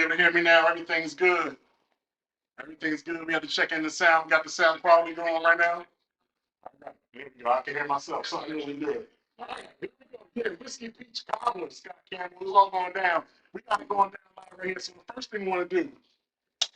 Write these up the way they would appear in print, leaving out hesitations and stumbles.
able to hear me now? Everything's good. Everything's good. We have to check in the sound. Got the sound quality going right now. All right, here we go. I can hear myself, so I really good. All right, here we go. Here, Whiskey Peach Cobbler, Scott Campbell. It's all going down. We got it going down live right here. So the first thing we want to do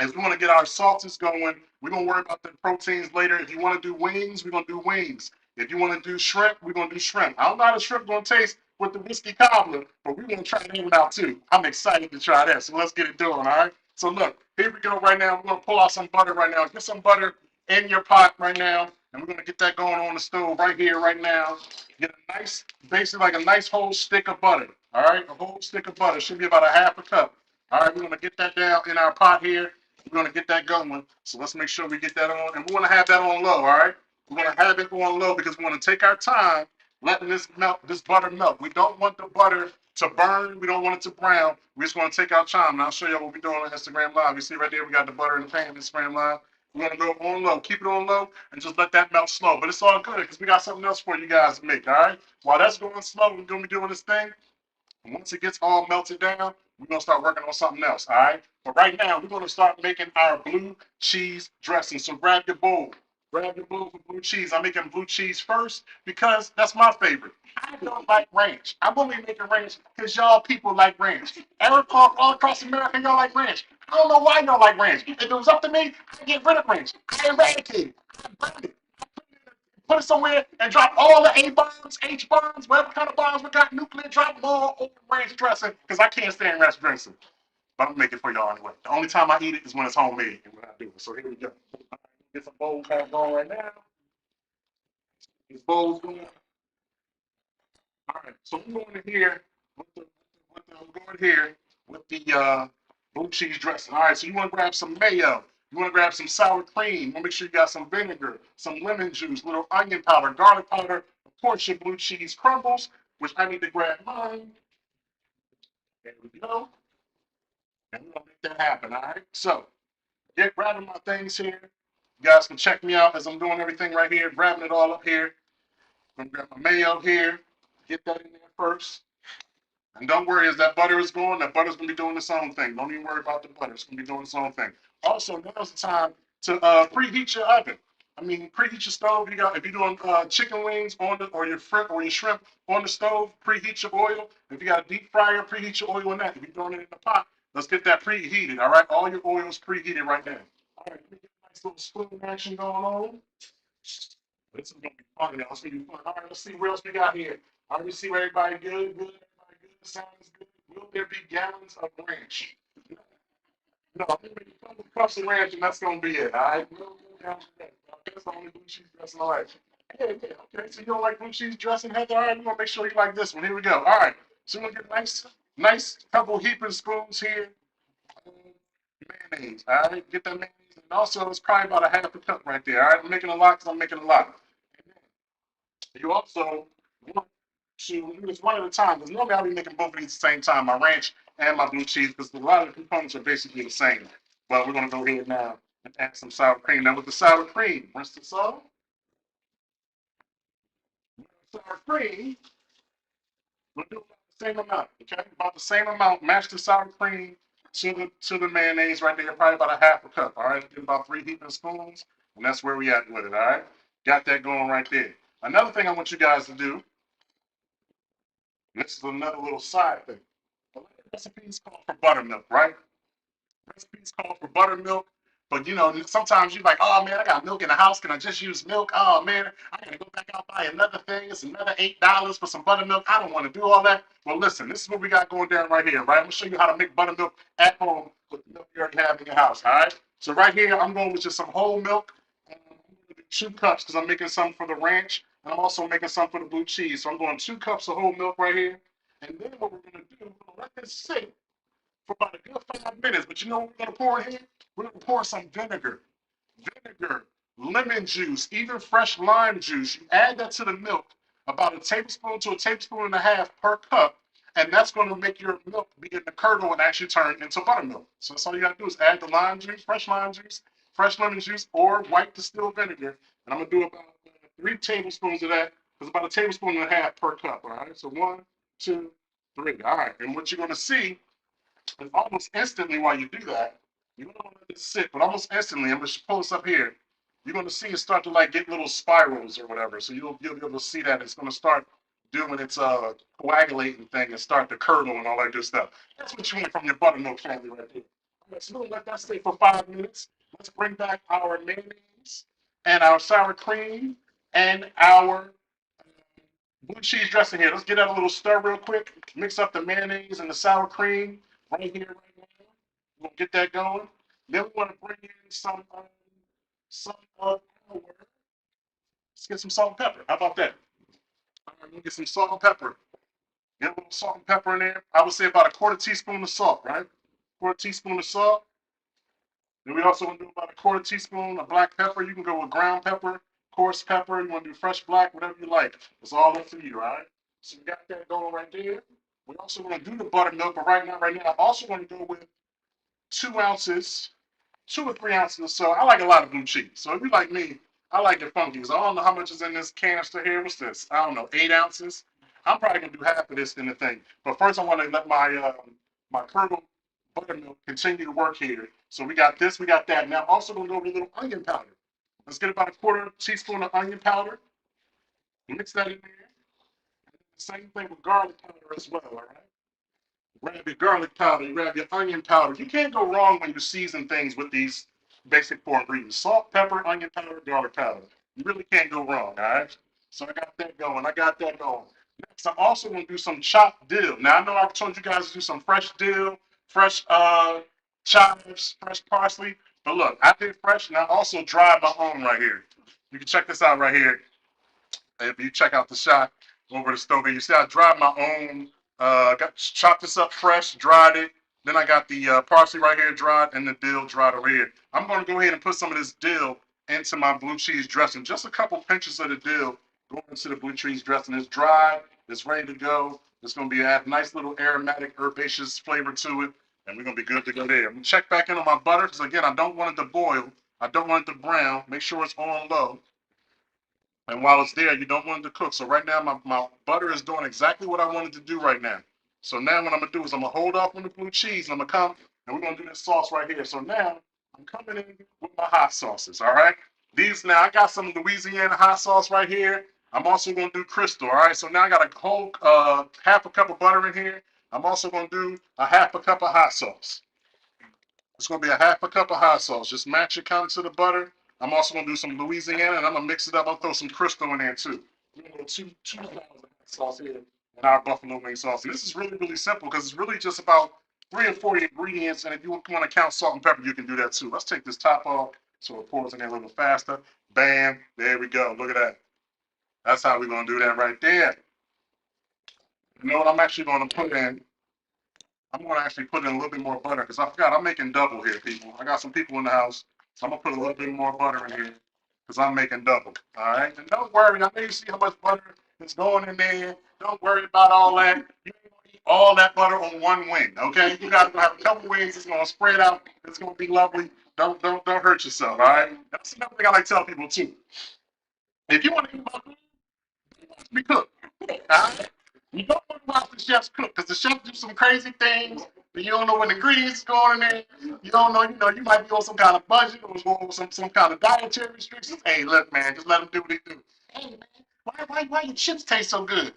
is we want to get our sauces going. We're going to worry about the proteins later. If you want to do wings, we're going to do wings. If you want to do shrimp, we're going to do shrimp. I don't know how the shrimp going to taste with the whiskey cobbler, but we're going to try that one out too. I'm excited to try that. So let's get it doing, all right? So look, here we go right now. We're going to pull out some butter right now. Get some butter in your pot right now, and we're going to get that going on the stove right here, right now. Get a nice, basically like a nice whole stick of butter, all right? A whole stick of butter. Should be about a half a cup. All right, we're going to get that down in our pot here. We're going to get that going. So let's make sure we get that on. And we want to have that on low, all right? We're going to have it on low because we want to take our time letting this melt, this butter melt. We don't want the butter to burn. We don't want it to brown. We just want to take our time. And I'll show you what we're doing on Instagram Live. You see right there, we got the butter in the pan, Instagram Live. We're going to go on low. Keep it on low and just let that melt slow. But it's all good because we got something else for you guys to make, all right? While that's going slow, we're going to be doing this thing. And once it gets all melted down, we're going to start working on something else, all right? But right now, we're going to start making our blue cheese dressing. So grab your bowl. Grab your bowl for blue cheese. I'm making blue cheese first because that's my favorite. I don't like ranch. I'm only making ranch because y'all people like ranch. All across America, y'all like ranch. I don't know why y'all like ranch. If it was up to me, I'd get rid of ranch. I eradicate it. I burn it. Put it somewhere and drop all the A bombs, H bombs, whatever kind of bombs we got, nuclear, drop them all over ranch dressing because I can't stand ranch dressing. But I'm gonna make it for y'all anyway. The only time I eat it is when it's homemade and when I do it. So here we go. Get some bowls going right now. These bowls going. All right. So we're going in here with the blue cheese dressing. All right. So you want to grab some mayo. You want to grab some sour cream. You want to make sure you got some vinegar, some lemon juice, little onion powder, garlic powder, of course your blue cheese crumbles, which I need to grab mine. There we go. And we're gonna make that happen. All right. So get grabbing my things here. You guys can check me out as I'm doing everything right here, grabbing it all up here. I'm gonna grab my mayo here. Get that in there first. And don't worry, as that butter is going, that butter's gonna be doing its own thing. Don't even worry about the butter. It's gonna be doing its own thing. Also, now's the time to preheat your oven. I mean, preheat your stove. You got if you're doing chicken wings on the or your shrimp on the stove, preheat your oil. If you got a deep fryer, preheat your oil in that. If you're doing it in the pot, let's get that preheated. All right, all your oil is preheated right now. All right, let me get a nice little spoon action going on. This is gonna be fun, y'all. It's gonna be fun. All right, let's see what else we got here. All right, we see everybody good, good, everybody good. The sound is good. Will there be gallons of ranch? No, I'm gonna make a couple cups of ranch, and that's gonna be it. All right, no gallons of ranch. That's the only blue cheese dressing I like. Hey, yeah, okay. So you don't like blue cheese dressing, Heather? All right, we're gonna make sure you like this one. Here we go. All right. So we're gonna get nice couple heaping spoons here. Mayonnaise. All right, get that mayonnaise. And also, it's probably about a half a cup right there. All right, I'm making a lot because I'm making a lot. You also want to do this one at a time because normally I'll be making both of these at the same time, my ranch and my blue cheese, because a lot of the components are basically the same. But we're going to go ahead now and add some sour cream. Now with the sour cream, rinse this off. Sour cream, we'll do about the same amount, okay? About the same amount. Match the sour cream to the mayonnaise right there, probably about a half a cup, all right? Get about 3 heaping spoons, and that's where we at with it, all right? Got that going right there. Another thing I want you guys to do, this is another little side thing. A lot of recipes call for buttermilk, right? Recipes call for buttermilk, but you know, sometimes you're like, oh man, I got milk in the house. Can I just use milk? Oh man, I gotta go back out buy another thing. It's another $8 for some buttermilk. I don't want to do all that. Well, listen, this is what we got going down right here, right? I'm gonna show you how to make buttermilk at home with the milk you already have in your house, all right? So right here, I'm going with just some whole milk, 2 cups because I'm making some for the ranch, and I'm also making some for the blue cheese. So I'm going 2 cups of whole milk right here, and then what we're gonna do, we're gonna let this sit for about a good 5 minutes. But you know what we're gonna pour in here? We're gonna pour some vinegar, lemon juice, even fresh lime juice. You add that to the milk, about a tablespoon to a tablespoon and a half per cup, and that's going to make your milk begin to curdle and actually turn into buttermilk. So that's all you got to do is add the lime juice, fresh lemon juice, or white distilled vinegar. And I'm gonna do about 3 tablespoons of that. It's about a tablespoon and a half per cup. All right. So 1, 2, 3. All right. And what you're gonna see And almost instantly while you do that, you don't want to let this sit, but almost instantly, I'm going to pull this up here. You're going to see it start to like get little spirals or whatever. So you'll be able to see that it's going to start doing its coagulating thing and start to curdle and all that good stuff. That's what you want from your buttermilk family right there. All right, so we're going to let that stay for 5 minutes. Let's bring back our mayonnaise and our sour cream and our blue cheese dressing here. Let's get that a little stir real quick. Mix up the mayonnaise and the sour cream right here, right now. We'll get that going. Then we want to bring in some of our. Let's get some salt and pepper. How about that? All right, we'll get some salt and pepper. Get a little salt and pepper in there. I would say about a quarter teaspoon of salt, right? Quarter teaspoon of salt. Then we also want to do about a quarter teaspoon of black pepper. You can go with ground pepper, coarse pepper. You want to do fresh black, whatever you like. It's all up to you, all right? So we got that going right there. We also want to do the buttermilk, but right now, I also want to go with 2 ounces 2 or 3 ounces or so. I like a lot of blue cheese. So if you like me, I like it funky. So I don't know how much is in this canister here. What's this? I don't know, 8 ounces. I'm probably gonna do half of this in the thing. But first, I want to let my curdled buttermilk continue to work here. So we got this, we got that. Now, also gonna go with a little onion powder. Let's get about a quarter teaspoon of onion powder. Mix that in there. Same thing with garlic powder as well. All right. Grab your garlic powder, you grab your onion powder. You can't go wrong when you season things with these basic 4 ingredients: salt, pepper, onion powder, garlic powder. You really can't go wrong, all right? So I got that going. Next, I'm also going to do some chopped dill. Now, I know I've told you guys to do some fresh dill, fresh chives, fresh parsley. But look, I did fresh, and I also dried my own right here. You can check this out right here. If you check out the shot over the stove, you see I dried my own. Got chopped this up fresh, dried it. Then I got the parsley right here dried and the dill dried over here. I'm going to go ahead and put some of this dill into my blue cheese dressing. Just a couple pinches of the dill going into the blue cheese dressing. It's dried. It's ready to go. It's going to be a nice little aromatic, herbaceous flavor to it, and we're going to be good to go there. I'm going to check back in on my butter because, again, I don't want it to boil. I don't want it to brown. Make sure it's on low. And while it's there, you don't want it to cook. So right now, my butter is doing exactly what I wanted to do right now. So now what I'm going to do is I'm going to hold off on the blue cheese. And I'm going to come and we're going to do this sauce right here. So now I'm coming in with my hot sauces, all right? These now, I got some Louisiana hot sauce right here. I'm also going to do Crystal, all right? So now I got a whole half a cup of butter in here. I'm also going to do a half a cup of hot sauce. It's going to be a half a cup of hot sauce. Just match it kind of to the butter. I'm also going to do some Louisiana, and I'm going to mix it up. I'll throw some Crystal in there, too. We're going to do two pounds of hot sauce here and our buffalo wing sauce. And this is really, really simple because it's really just about 3 or 4 ingredients. And if you want to count salt and pepper, you can do that, too. Let's take this top off so it pours in there a little faster. Bam. There we go. Look at that. That's how we're going to do that right there. You know what I'm actually going to put in? I'm going to actually put in a little bit more butter because I forgot I'm making double here, people. I got some people in the house, so I'm going to put a little bit more butter in here because I'm making double. All right? And don't worry. I know you see how much butter is going in there. Don't worry about all that. You ain't going to eat all that butter on one wing, okay? You got to have a couple wings. It's going to spread out. It's going to be lovely. Don't hurt yourself, all right? That's another thing I like to tell people, too. If you want to eat my food, it must be cooked. All right? You don't want to watch the chefs cook because the chefs do some crazy things. And you don't know what ingredients is going in there. You don't know, you might be on some kind of budget or some kind of dietary restrictions. Hey, look, man, just let them do what they do. Hey, man, why your chips taste so good?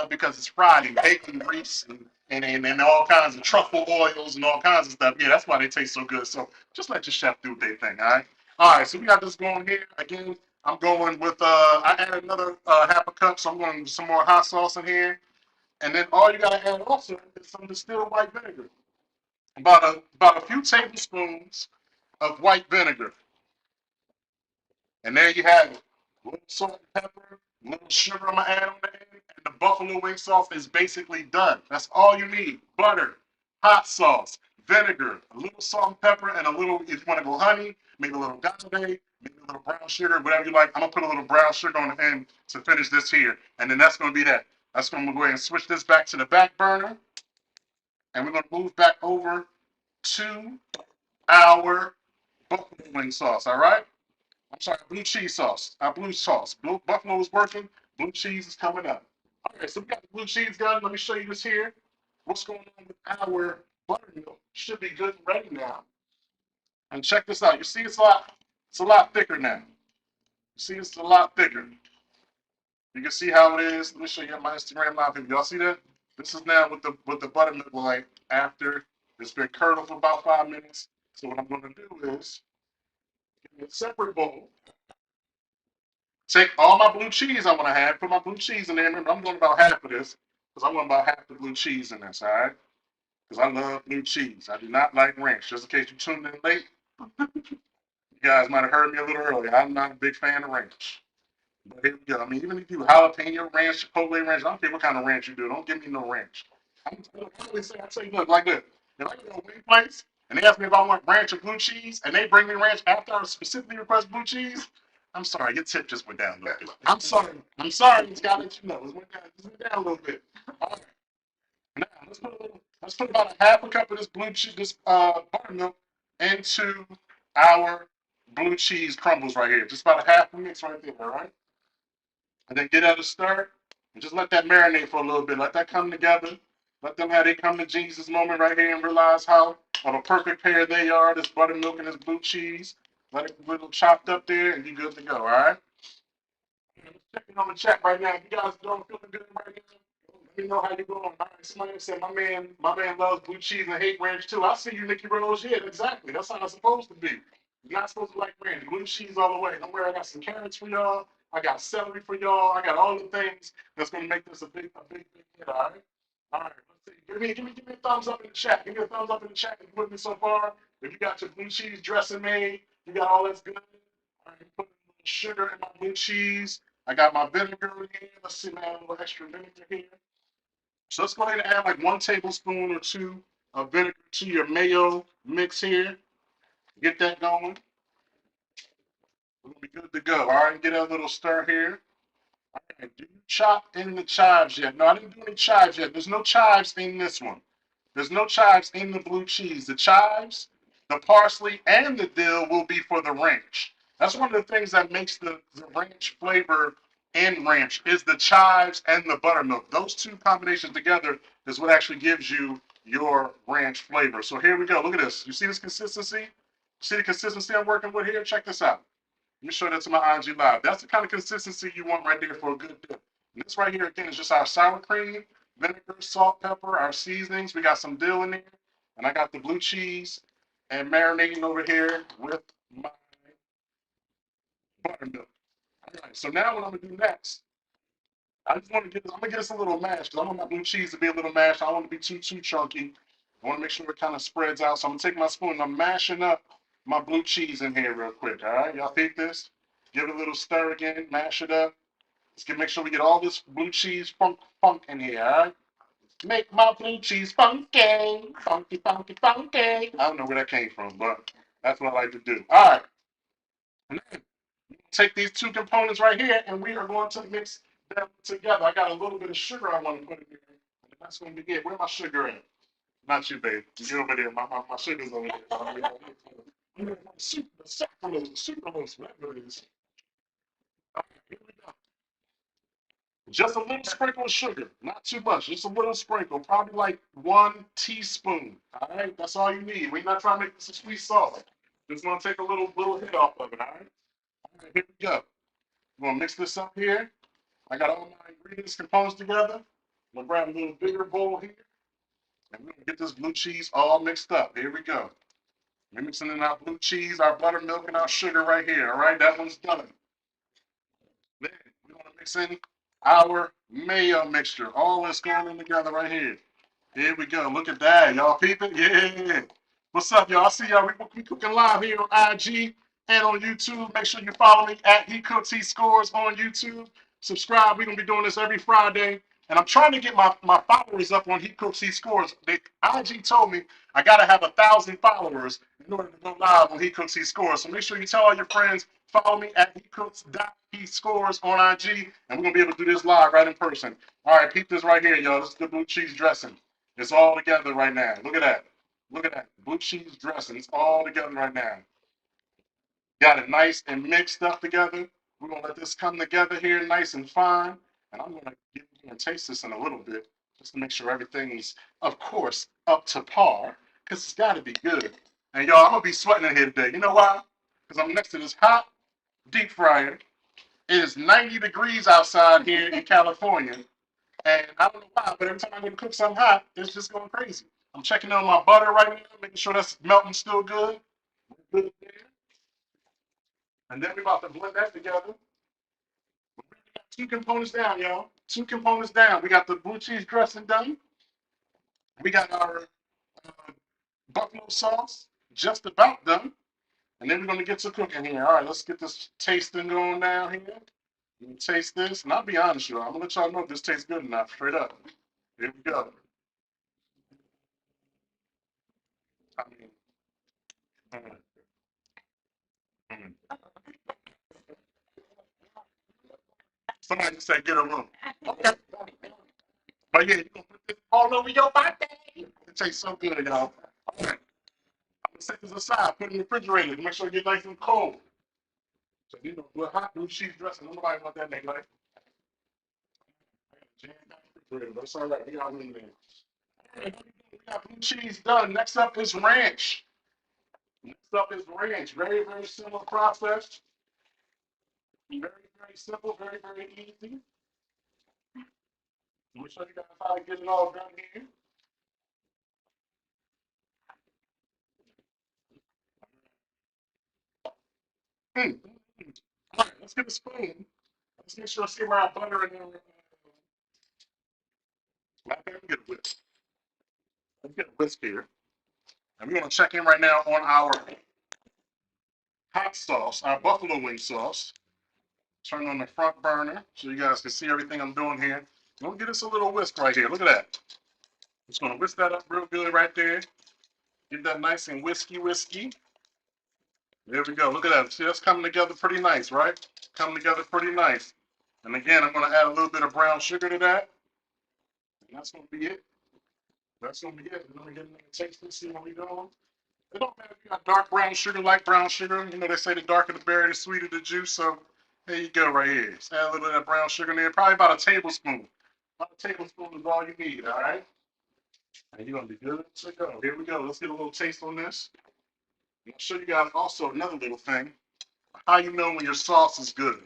Because it's fried in bacon grease and all kinds of truffle oils and all kinds of stuff. Yeah, that's why they taste so good. So just let your chef do what they think, all right? All right, so we got this going here. Again, I'm going with, I added another half a cup, so I'm going with some more hot sauce in here. And then all you gotta add also is some distilled white vinegar. About a few tablespoons of white vinegar. And there you have it. A little salt and pepper, a little sugar I'm gonna add on the end, and the buffalo wing sauce is basically done. That's all you need. Butter, hot sauce, vinegar, a little salt and pepper, and a little, if you want to go honey, maybe a little agave, maybe a little brown sugar, whatever you like. I'm gonna put a little brown sugar on the end to finish this here. And then that's gonna be that. That's gonna go ahead and switch this back to the back burner. And we're gonna move back over to our buffalo wing sauce, all right? I'm sorry, blue cheese sauce. Our blue sauce. Buffalo is working. Blue cheese is coming up. All right, so we got the blue cheese done. Let me show you this here. What's going on with our buttermilk should be good and ready now. And check this out. You see, it's a lot thicker now. You see, it's a lot thicker. You can see how it is. Let me show you on my Instagram live. Y'all see that? This is now what the buttermilk like after it's been curdled for about 5 minutes. So what I'm going to do is get me a separate bowl. Take all my blue cheese I want to have. Put my blue cheese in there. Remember, I'm doing about half of this because I want about half the blue cheese in this. All right? Because I love blue cheese. I do not like ranch. Just in case you tuned in late, you guys might have heard me a little earlier. I'm not a big fan of ranch. But here we go. I mean, even if you jalapeno ranch, chipotle ranch, I don't care what kind of ranch you do. Don't give me no ranch. I always say, I tell you, look, like this. If I go to a wing place and they ask me if I want ranch or blue cheese, and they bring me ranch after I specifically request blue cheese, I'm sorry, your tip just went down a little bit. I'm sorry. I'm sorry. It's got to let you know. It went down a little bit. All right. Now, let's put about a half a cup of this blue cheese, this buttermilk into our blue cheese crumbles right here. Just about a half a mix right there, all right? And then get at a stir and just let that marinate for a little bit. Let that come together. Let them have they come to Jesus moment right here and realize how of a perfect pair they are, this buttermilk and this blue cheese. Let it get a little chopped up there and you good to go, all right? I'm checking on the chat right now. If you guys don't feel good right now, let me know how you're going. All right, somebody said my man loves blue cheese and hate ranch too. I see you, Nikki Rose. Yeah, exactly. That's how it's supposed to be. You're not supposed to like ranch. Blue cheese all the way. Don't worry, I got some carrots for y'all. I got celery for y'all. I got all the things that's gonna make this a big hit. All right. All right. Let's see. Give me a thumbs up in the chat. Give me a thumbs up in the chat if you're with me so far. If you got your blue cheese dressing made, you got all that's good. All right. Put a little sugar in my blue cheese. I got my vinegar in here. Let's see, man, a little extra vinegar here. So let's go ahead and add like 1 tablespoon or two of vinegar to your mayo mix here. Get that going. We're gonna be good to go. All right, get a little stir here. All right, do you chop in the chives yet? No, I didn't do any chives yet. There's no chives in this one. There's no chives in the blue cheese. The chives, the parsley, and the dill will be for the ranch. That's one of the things that makes the ranch flavor in ranch is the chives and the buttermilk. Those two combinations together is what actually gives you your ranch flavor. So here we go. Look at this. You see this consistency? See the consistency I'm working with here? Check this out. Let me show that to my IG Live. That's the kind of consistency you want right there for a good dip. And this right here, again, is just our sour cream, vinegar, salt, pepper, our seasonings. We got some dill in there. And I got the blue cheese and marinating over here with my buttermilk. All right, so now what I'm going to do next, I'm going to get us a little mash because I want my blue cheese to be a little mashed. I don't want it to be too chunky. I want to make sure it kind of spreads out. So I'm going to take my spoon and I'm mashing up my blue cheese in here real quick. All right, y'all peep this? Give it a little stir again, mash it up. Make sure we get all this blue cheese funk in here, all right? Make my blue cheese funky, funky, funky, funky. I don't know where that came from, but that's what I like to do. All right. And then take these two components right here, and we are going to mix them together. I got a little bit of sugar I want to put in here. And that's going to be it. Where my sugar at? Not you, babe. You're over there. My sugar's over there. Sucralose, whatever it is. All right, here we go. Just a little sprinkle of sugar, not too much, just a little sprinkle, probably like 1 teaspoon. All right, that's all you need. We're not trying to make this a sweet sauce. Just gonna take a little hit off of it. All right. All right, here we go. We're gonna mix this up here. I got all my ingredients composed together. I'm gonna grab a little bigger bowl here, and we're gonna get this blue cheese all mixed up. Here we go. We're mixing in our blue cheese, our buttermilk, and our sugar right here. All right, that one's done. Then we're gonna mix in our mayo mixture. All this going in together right here. Here we go. Look at that. Y'all peeping? Yeah. What's up, y'all? I see y'all. We cooking live here on IG and on YouTube. Make sure you follow me at He Cooks, He Scores on YouTube. Subscribe. We're going to be doing this every Friday. And I'm trying to get my followers up on He Cooks, He Scores. IG told me I got to have 1,000 followers in order to go live on He Cooks, He Scores. So make sure you tell all your friends, follow me at He Cooks, He Scores on IG. And we're going to be able to do this live right in person. All right, peep this right here, y'all. This is the blue cheese dressing. It's all together right now. Look at that. Look at that. Blue cheese dressing. It's all together right now. Got it nice and mixed up together. We're going to let this come together here nice and fine. And I'm going to taste this in a little bit. just to make sure everything's, of course, up to par, because it's got to be good. And y'all, I'm going to be sweating in here today. You know why? Because I'm next to this hot deep fryer. It is 90 degrees outside here in California. And I don't know why, but every time I go to cook something hot, it's just going crazy. I'm checking on my butter right now, making sure that's melting still good. Good there. And then we're about to blend that together. We got two components down, y'all. Two components down. We got the blue cheese dressing done. We got our buffalo sauce just about done. And then we're going to get to cooking here. All right, let's get this tasting going down here. You can taste this. And I'll be honest, y'all. I'm going to let y'all know if this tastes good or not. Straight up. Here we go. I mean, somebody just said get a room. Okay. But yeah, you're going to put this all over your body. It tastes so good, y'all. All right. I'm going to set this aside, put it in the refrigerator to make sure it gets nice and cold. So, you know, with hot blue cheese dressing, nobody want that nigga like. That's all right. We got room there. We got blue cheese done. Next up is ranch. Next up is ranch. Very, very simple process. Very, very simple. Very, very easy. Let me show you guys how to get it all done here. All right, let's get a spoon. Let's make sure I see where our butter and let me get a whisk. Let's get a whisk here. And we're going to check in right now on our hot sauce, our buffalo wing sauce. Turn on the front burner so you guys can see everything I'm doing here. I'm going to get us a little whisk right here. Look at that. Just going to whisk that up real good right there. Get that nice and whiskey. There we go. Look at that. See, that's coming together pretty nice, right? Coming together pretty nice. And again, I'm going to add a little bit of brown sugar to that. And that's going to be it. That's going to be it. Let me get a taste and see what we're doing. It don't matter if you got dark brown sugar, light brown sugar. You know, they say the darker the berry, the sweeter the juice. So there you go right here. Just add a little bit of that brown sugar in there. Probably about a tablespoon. About a tablespoon is all you need, all right? And you're going to be good to go. Here we go. Let's get a little taste on this. I'll show you guys also another little thing. How you know when your sauce is good.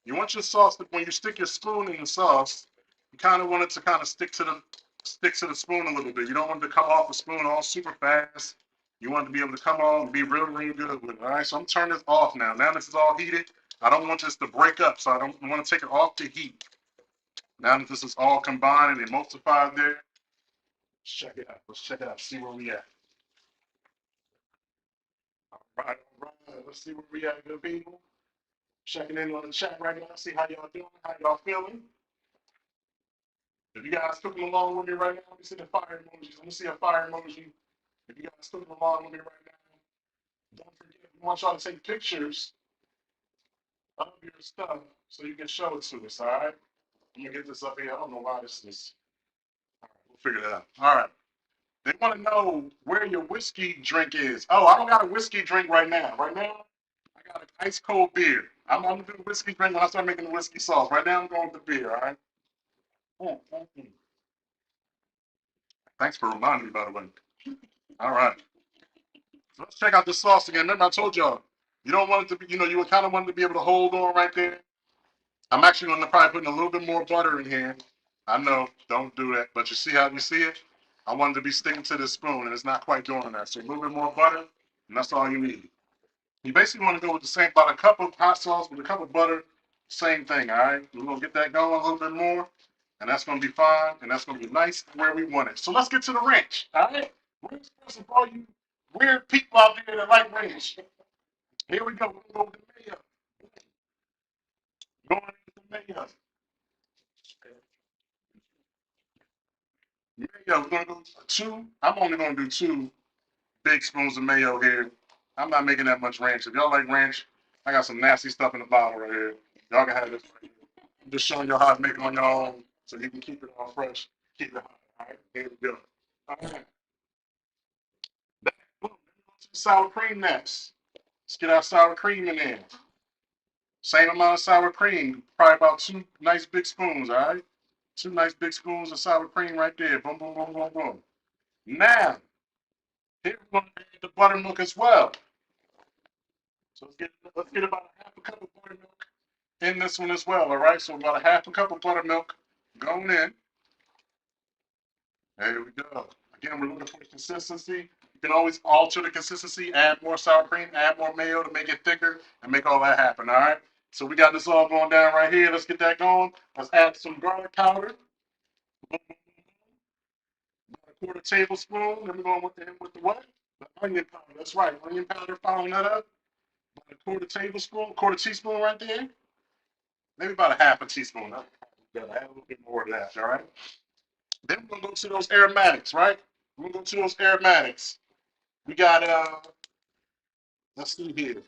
You want your sauce to, when you stick your spoon in the sauce, you kind of want it to kind of stick to the spoon a little bit. You don't want it to come off the spoon all super fast. You want it to be able to come on and be real, real good with it. All right, so I'm turning this off now. Now this is all heated. I don't want this to break up, so I don't want to take it off the heat. Now that this is all combined and emulsified there, let's check it out. Let's check it out. See where we at. All right, all right. Let's see where we at, good people. Checking in on the chat right now. See how y'all doing. How y'all feeling? If you guys cooking along with me right now, let me see the fire emojis. Let me see a fire emoji. If you guys cooking along with me right now, don't forget, we want y'all to take pictures of your stuff so you can show it to us, all right? I'm going to get this up here. I don't know why this is. All right, we'll figure it out. All right. They want to know where your whiskey drink is. Oh, I don't got a whiskey drink right now. Right now, I got an ice cold beer. I'm going to do the whiskey drink when I start making the whiskey sauce. Right now, I'm going with the beer, all right? Thanks for reminding me, by the way. All right. So let's check out the sauce again. Remember, I told y'all, you don't want it to be, you know, you would kind of want it to be able to hold on right there. I'm actually going to probably put a little bit more butter in here. I know, don't do that, but you see how you see it? I wanted to be sticking to this spoon, and it's not quite doing that. So a little bit more butter, and that's all you need. You basically want to go with the same, about a cup of hot sauce with a cup of butter, same thing, all right? We're going to get that going a little bit more, and that's going to be fine, and that's going to be nice where we want it. So let's get to the ranch, all right? Ranch for all you weird people out there that like ranch. Here we go. We're going to go with the mayo. Going into the mayo. Mayo, we're going to go two. I'm only going to do 2 big spoons of mayo here. I'm not making that much ranch. If y'all like ranch, I got some nasty stuff in the bottle right here. Y'all can have this right here. I'm just showing y'all how to make it on your own so you can keep it all fresh. Keep it hot. All right, here we go. All right. Boom. Sour cream next. Let's get our sour cream in there. Same amount of sour cream, probably about 2 nice big spoons, all right? 2 nice big spoons of sour cream right there. Boom, boom, boom, boom, boom. Now, here we're going to add the buttermilk as well. So let's get about a half a cup of buttermilk in this one as well, all right? So about a half a cup of buttermilk going in. There we go. Again, we're looking for consistency. You can always alter the consistency, add more sour cream, add more mayo to make it thicker and make all that happen, all right? So we got this all going down right here. Let's get that going. Let's add some garlic powder. About a quarter tablespoon. Then we're going with the what? The onion powder. That's right. Onion powder, following that up. About a quarter tablespoon, quarter teaspoon right there. Maybe about a half a teaspoon. Add a little bit more of that, all right? Then we're gonna go to those aromatics, right? We're gonna go to those aromatics. We got let's see here.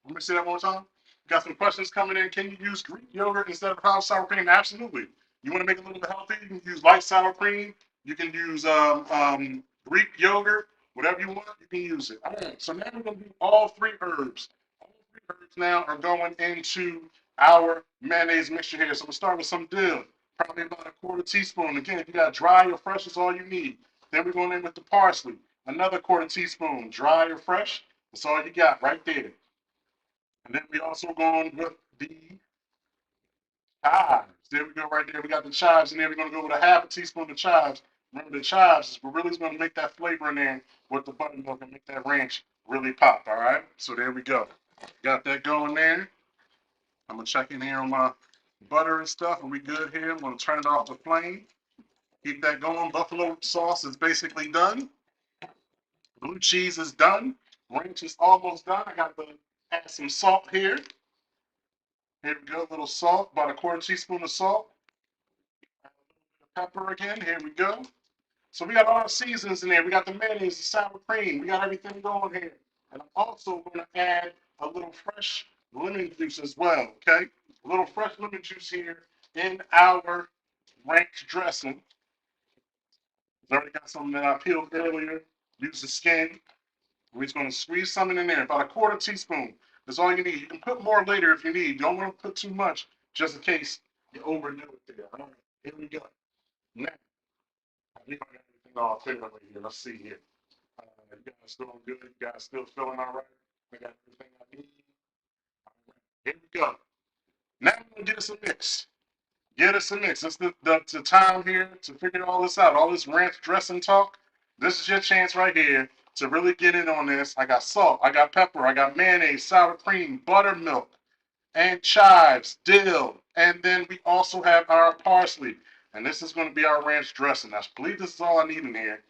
Let me say that one more time. Got some questions coming in. Can you use Greek yogurt instead of powdered sour cream? Absolutely. You want to make it a little bit healthy? You can use light sour cream. You can use Greek yogurt. Whatever you want, you can use it. All right. So now we're gonna do all 3 herbs. All 3 herbs now are going into our mayonnaise mixture here. So we'll start with some dill. Probably about a quarter teaspoon. Again, if you got dry or fresh, it's all you need. Then we're going in with the parsley. Another quarter teaspoon. Dry or fresh, that's all you got right there. And then we also going with the chives. There we go right there. We got the chives in there. We're going to go with a half a teaspoon of chives. Remember the chives, we're really going to make that flavor in there with the buttermilk and make that ranch really pop, all right? So there we go. Got that going there. I'm going to check in here on my butter and stuff. Are we good here? I'm going to turn it off the flame. Keep that going. Buffalo sauce is basically done. Blue cheese is done. Ranch is almost done. I got to add some salt here. Here we go, a little salt, about a quarter teaspoon of salt. Add a little bit of pepper again. Here we go. So we got all our seasons in there. We got the mayonnaise, the sour cream. We got everything going here. And I'm also going to add a little fresh lemon juice as well, okay? A little fresh lemon juice here in our ranch dressing. I've already got some that I peeled earlier. Use the skin. We're just going to squeeze something in there, about a quarter teaspoon. That's all you need. You can put more later if you need. You don't want to put too much, just in case you overdo it there. All right, here we go. Now, I think I got everything all clear over here. Let's see here. You guys doing good? You guys still feeling all right? I got everything I need. All right, here we go. Now we're going to get us a mix. Get us a mix. It's the time here to figure all this out. All this ranch dressing talk. This is your chance right here to really get in on this. I got salt, I got pepper, I got mayonnaise, sour cream, buttermilk, and chives, dill. And then we also have our parsley. And this is going to be our ranch dressing. I believe this is all I need in here.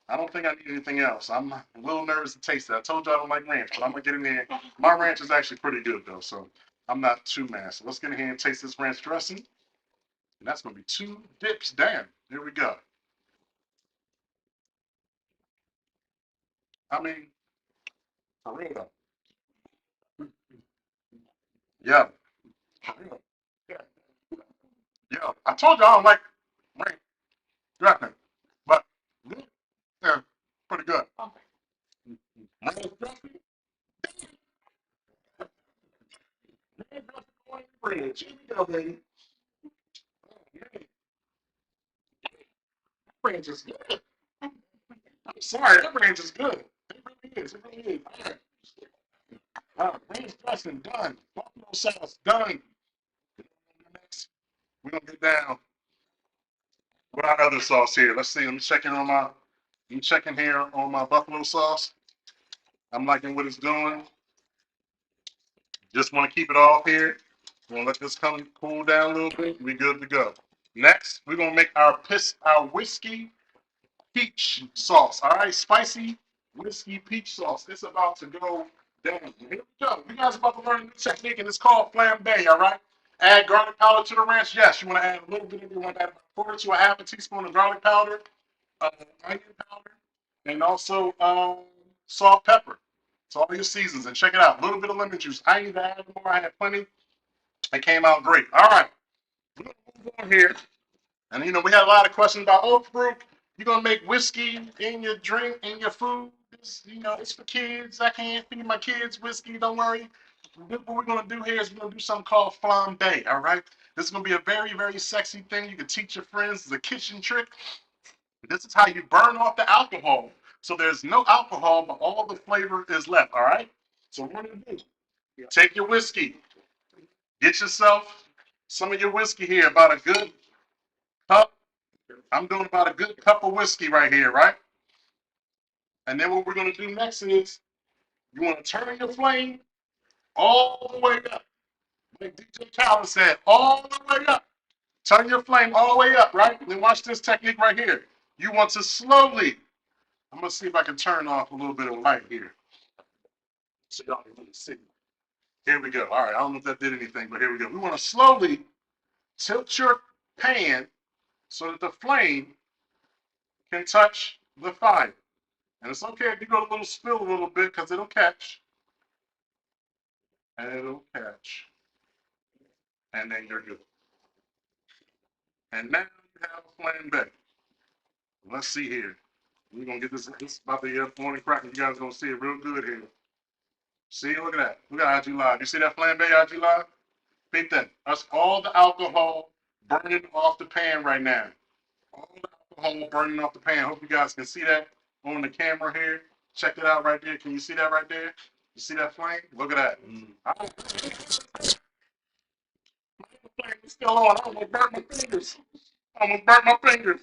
I don't think I need anything else. I'm a little nervous to taste it. I told you I don't like ranch, but I'm going to get in there. My ranch is actually pretty good, though, so I'm not too mad. So let's get in here and taste this ranch dressing. And that's going to be 2 dips down. Here we go. I mean, for real though. Yeah. Yeah. Yeah. I told you I don't like ranch dressing, but yeah, pretty good. Ranch dressing, ranch dressing on your bread. Here we go, baby. Oh, man, that ranch is good. I'm sorry, that ranch is good. It really is. It really is. All right. Ranch dressing done. Buffalo sauce done. Next, we're gonna get down with our other sauce here. Let's see. Let me check in on my. I'm checking here on my buffalo sauce. I'm liking what it's doing. Just want to keep it off here. We're gonna let this come cool down a little bit. We good to go. Next, we're gonna make our whiskey peach sauce. All right, spicy whiskey peach sauce. It's about to go down. Here we go. You guys are about to learn a new technique, and it's called flambe. All right. Add garlic powder to the ranch. Yes, you want to add a little bit of. You want to add a quarter to a half a teaspoon of garlic powder, onion powder, and also salt, pepper. It's all your seasons. And check it out. A little bit of lemon juice. I need to add more. I had plenty. It came out great. All right. We're going to move on here. And, we had a lot of questions about, oh, Ruq, you're going to make whiskey in your drink, in your food. It's for kids. I can't feed my kids whiskey. Don't worry. what we're gonna do here is we're gonna do something called flambe. All right. This is gonna be a very, very sexy thing. You can teach your friends. It's a kitchen trick. This is how you burn off the alcohol. So there's no alcohol, but all the flavor is left. All right. So what we're gonna do? Take your whiskey. Get yourself some of your whiskey here, about a good cup. I'm doing about a good cup of whiskey right here, right? And then what we're going to do next is you want to turn your flame all the way up. Like DJ Khaled said, all the way up. Turn your flame all the way up, right? Then watch this technique right here. You want to slowly, I'm going to see if I can turn off a little bit of light here. So y'all can really see. Here we go. All right, I don't know if that did anything, but here we go. We want to slowly tilt your pan so that the flame can touch the fire. And it's okay if you go a little spill a little bit because it'll catch. And it'll catch. And then you're good. And now you have a flambe. Let's see here. We're going to get this about the morning crack. You guys are going to see it real good here. See, look at that. Look at IG Live. You see that flambe, IG Live? Beat that. That's all the alcohol burning off the pan right now. All the alcohol burning off the pan. Hope you guys can see that on the camera here. Check it out right there. Can you see that right there? You see that flame? Look at that. The flame is still on. I'm going to burn my fingers. I'm going to burn my fingers.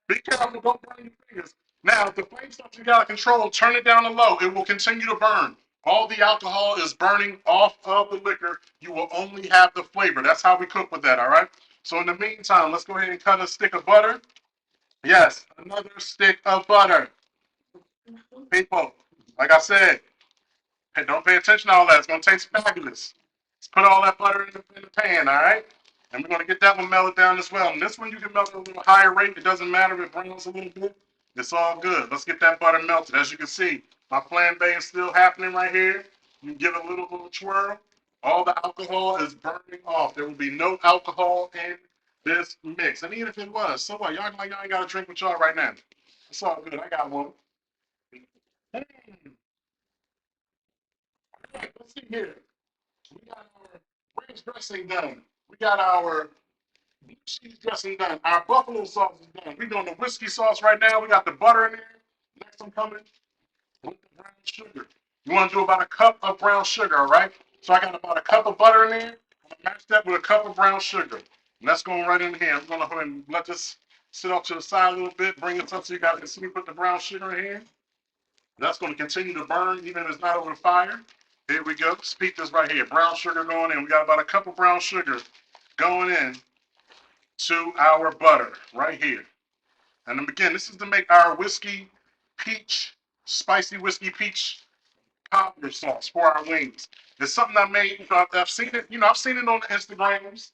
Be careful. Don't burn your fingers. Now, if the flame starts to get out of control, turn it down to low. It will continue to burn. All the alcohol is burning off of the liquor. You will only have the flavor. That's how we cook with that, all right? So in the meantime, let's go ahead and cut a stick of butter. Yes, another stick of butter. People, like I said, hey, don't pay attention to all that. It's going to taste fabulous. Let's put all that butter in the pan, all right? And we're going to get that one melted down as well. And this one you can melt at a little higher rate. It doesn't matter if it browns a little bit. It's all good. Let's get that butter melted. As you can see, my flambe is still happening right here. You give it a little twirl. All the alcohol is burning off. There will be no alcohol in this mix. And even if it was, so what? Y'all like y'all ain't got to drink with y'all right now. It's all good. I got one. All right, let's see here. We got our ranch dressing done. We got our blue cheese dressing done. Our buffalo sauce is done. We're doing the whiskey sauce right now. We got the butter in there. Next I'm coming with the brown sugar. You want to do about a cup of brown sugar, all right? So I got about a cup of butter in there. I'm going to match that with a cup of brown sugar. And that's going right in here. I'm going to go ahead and let this sit off to the side a little bit. Bring it up so you guys can see me put the brown sugar in here. That's going to continue to burn even if it's not over the fire. Here we go. Speak this right here. Brown sugar going in. We got about a cup of brown sugar going in to our butter right here. And then again, this is to make our whiskey peach, spicy whiskey peach cobbler sauce for our wings. It's something I made. I've seen it. I've seen it on the Instagrams.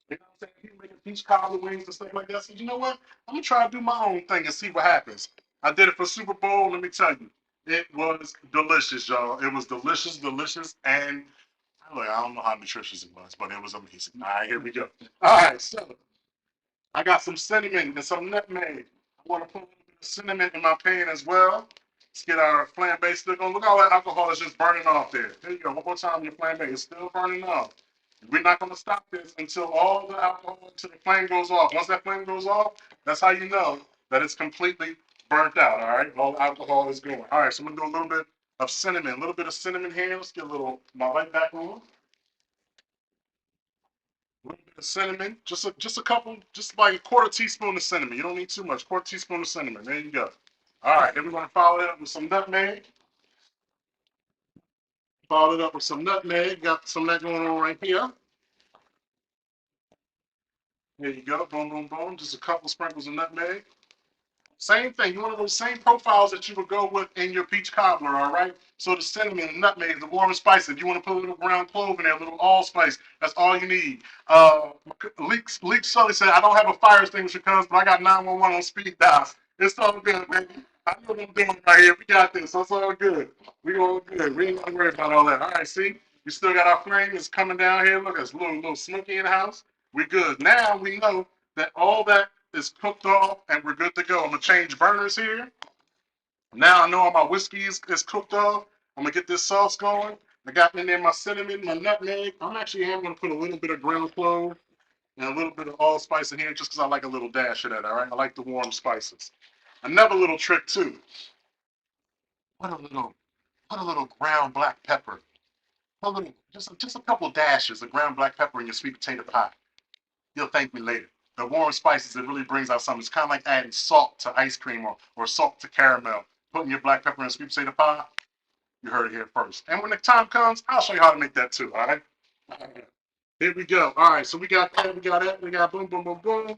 You know what I'm saying? People making peach cobbler wings and stuff like that. So you know what? I'm gonna try to do my own thing and see what happens. I did it for Super Bowl. Let me tell you, it was delicious, y'all. It was delicious, delicious, and I don't know how nutritious it was, but it was amazing. All right, here we go. All right, so I got some cinnamon and some nutmeg. I want to put a little bit of cinnamon in my pan as well. Let's get our flambe still going. Look, all that alcohol is just burning off there. There you go. One more time, your flambe is still burning off. We're not going to stop this until all the alcohol, until the flame goes off. Once that flame goes off, that's how you know that it's completely burnt out, all right? All the alcohol is going. All right, so I'm going to do a little bit of cinnamon. A little bit of cinnamon here. Let's get my light back on. A little bit of cinnamon, just a couple, just like a quarter teaspoon of cinnamon. You don't need too much. Quarter teaspoon of cinnamon. There you go. All right, then we're gonna follow it up with some nutmeg. Follow it up with some nutmeg. Got some of that going on right here. There you go. Boom, boom, boom. Just a couple sprinkles of nutmeg. Same thing. You want those same profiles that you would go with in your peach cobbler, all right? So the cinnamon, the nutmeg, the warm and spicy. If you want to put a little ground clove in there, a little allspice, that's all you need. Leak Sully said, I don't have a fire extinguisher, cuz, but I got 911 on speed dial. It's all good, baby. I know what I'm doing right here. We got this. That's all good. We all good. We ain't got to worry about all that. All right, see? We still got our flame. It's coming down here. Look, it's a little smoky in the house. We good. Now we know that all that is cooked off and we're good to go. I'm gonna change burners here. Now I know all my whiskey is cooked off. I'm gonna get this sauce going. I got in there my cinnamon, my nutmeg. I'm actually going to put a little bit of ground clove and a little bit of allspice in here just because I like a little dash of that, all right? I like the warm spices. Another little trick, too. Put a little ground black pepper. Put a little, just a couple dashes of ground black pepper in your sweet potato pie. You'll thank me later. The warm spices, it really brings out something. It's kind of like adding salt to ice cream or salt to caramel. Putting your black pepper in sweet potato pie, you heard it here first. And when the time comes, I'll show you how to make that too, all right? Here we go. All right, so we got that, we got boom, boom, boom, boom.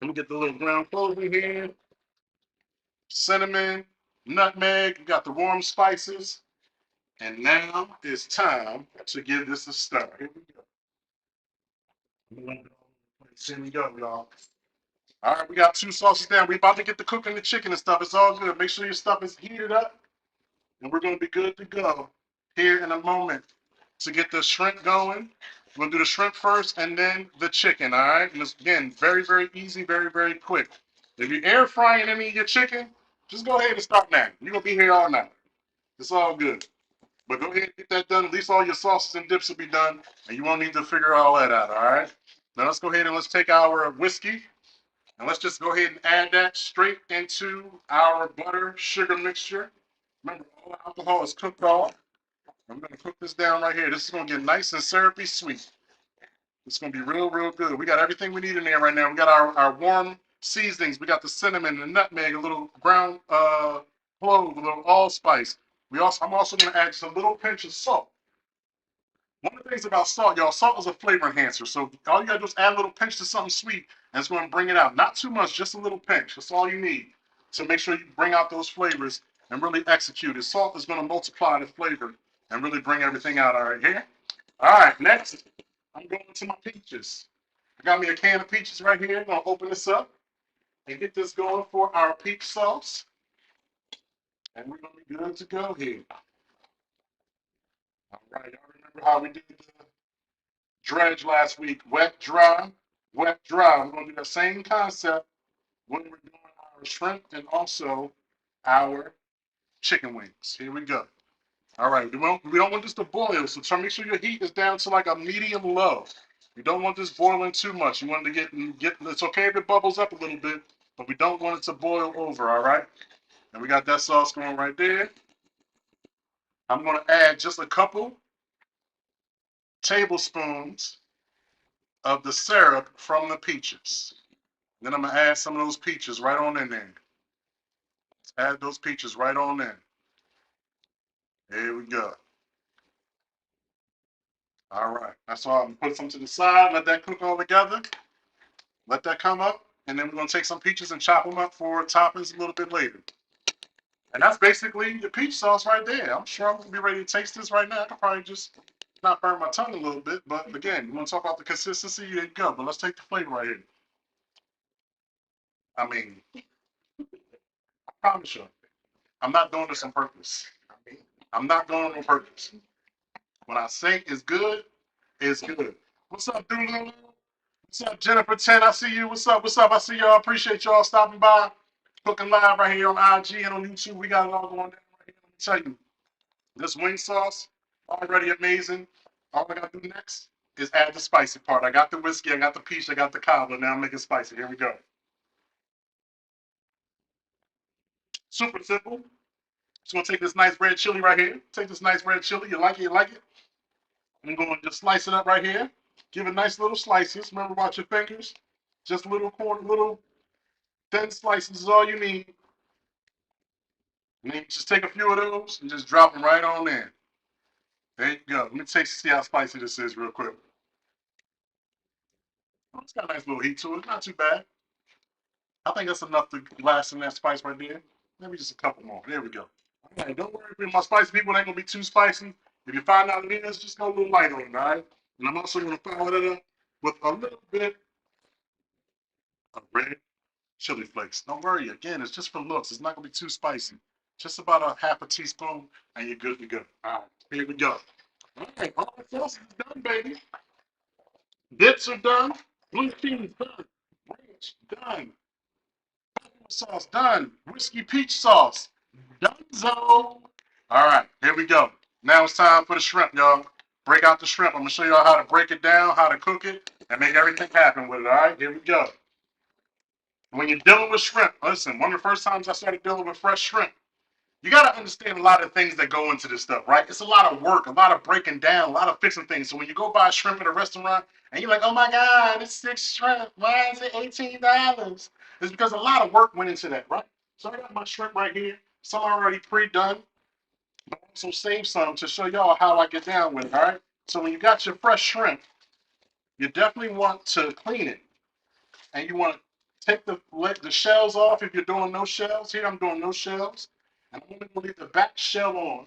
Let me get the little ground clove in here. Cinnamon, nutmeg, we got the warm spices. And now it's time to give this a stir. Here we go. Here we go, y'all. All right, we got 2 sauces down. We're about to get to cooking the chicken and stuff. It's all good. Make sure your stuff is heated up, and we're going to be good to go here in a moment to get the shrimp going. We'll do the shrimp first and then the chicken, all right? And it's, again, very, very easy, very, very quick. If you're air frying any of your chicken, just go ahead and start now. You're going to be here all night. It's all good. But go ahead and get that done. At least all your sauces and dips will be done, and you won't need to figure all that out, all right? Now let's go ahead and let's take our whiskey. And let's just go ahead and add that straight into our butter sugar mixture. Remember, all the alcohol is cooked off. I'm going to cook this down right here. This is going to get nice and syrupy sweet. It's going to be real, real good. We got everything we need in there right now. We got our warm seasonings. We got the cinnamon, the nutmeg, a little ground clove, a little allspice. I'm also going to add just a little pinch of salt. One of the things about salt, y'all, salt is a flavor enhancer. So all you gotta do is add a little pinch to something sweet, and it's gonna bring it out. Not too much, just a little pinch. That's all you need to make sure you bring out those flavors and really execute it. Salt is gonna multiply the flavor and really bring everything out. All right, here. All right, next, I'm going to my peaches. I got me a can of peaches right here. I'm gonna open this up and get this going for our peach sauce. And we're gonna be good to go here. All right, y'all remember how we did the dredge last week? Wet, dry, wet, dry. We're going to do the same concept when we're doing our shrimp and also our chicken wings. Here we go. All right, we don't want this to boil, so try to make sure your heat is down to like a medium low. You don't want this boiling too much. You want it to get it's okay if it bubbles up a little bit, but we don't want it to boil over, all right? And we got that sauce going right there. I'm going to add just a couple tablespoons of the syrup from the peaches. Then I'm going to add some of those peaches right on in there. Let's add those peaches right on in. Here we go. All right. That's all. I'm going to put some to the side, let that cook all together. Let that come up. And then we're going to take some peaches and chop them up for toppings a little bit later. And that's basically the peach sauce right there. I'm sure I'm going to be ready to taste this right now. I could probably just not burn my tongue a little bit. But again, you want to talk about the consistency? There you go. But let's take the flavor right here. I mean, I promise you, I'm not doing this on purpose. I'm not doing it on purpose. When I say it's good, it's good. What's up, Doolittle? What's up, Jennifer 10? I see you. What's up? What's up? I see y'all. Appreciate y'all stopping by. Cooking live right here on IG and on YouTube. We got it all going down right here. Let me tell you, this wing sauce, already amazing. All I got to do next is add the spicy part. I got the whiskey, I got the peach, I got the cobbler. Now I'm making spicy. Here we go. Super simple. Just gonna take this nice red chili right here. Take this nice red chili. You like it? You like it? I'm going to just slice it up right here. Give it nice little slices. Remember, watch your fingers. Just little thin slices is all you need. And then just take a few of those and just drop them right on in. There you go. Let me see how spicy this is real quick. Oh, it's got a nice little heat to it. Not too bad. I think that's enough to last in that spice right there. Maybe just a couple more. There we go. All right, don't worry if my spicy people ain't going to be too spicy. If you find out it is, just go a little light on it, all right? And I'm also going to follow that up with a little bit of red chili flakes. Don't worry, again, it's just for looks. It's not going to be too spicy. Just about a half a teaspoon, and you're good to go. All right, here we go. All right, all the sauce is done, baby. Dips are done. Blue cheese done. Ranch done. Sauce done. Whiskey peach sauce. Donezo. All right, here we go. Now it's time for the shrimp, y'all. Break out the shrimp. I'm gonna show y'all how to break it down, how to cook it, and make everything happen with it. All right, here we go. When you're dealing with shrimp, listen, one of the first times I started dealing with fresh shrimp, you got to understand a lot of things that go into this stuff, right? It's a lot of work, a lot of breaking down, a lot of fixing things. So when you go buy shrimp at a restaurant and you're like, oh my God, it's 6 shrimp. Why is it $18? It's because a lot of work went into that, right? So I got my shrimp right here. Some are already pre-done, but I also save some to show y'all how I get down with it, all right? So when you got your fresh shrimp, you definitely want to clean it. And you want to take the shells off if you're doing no shells. Here I'm doing no shells. And I'm only going to leave the back shell on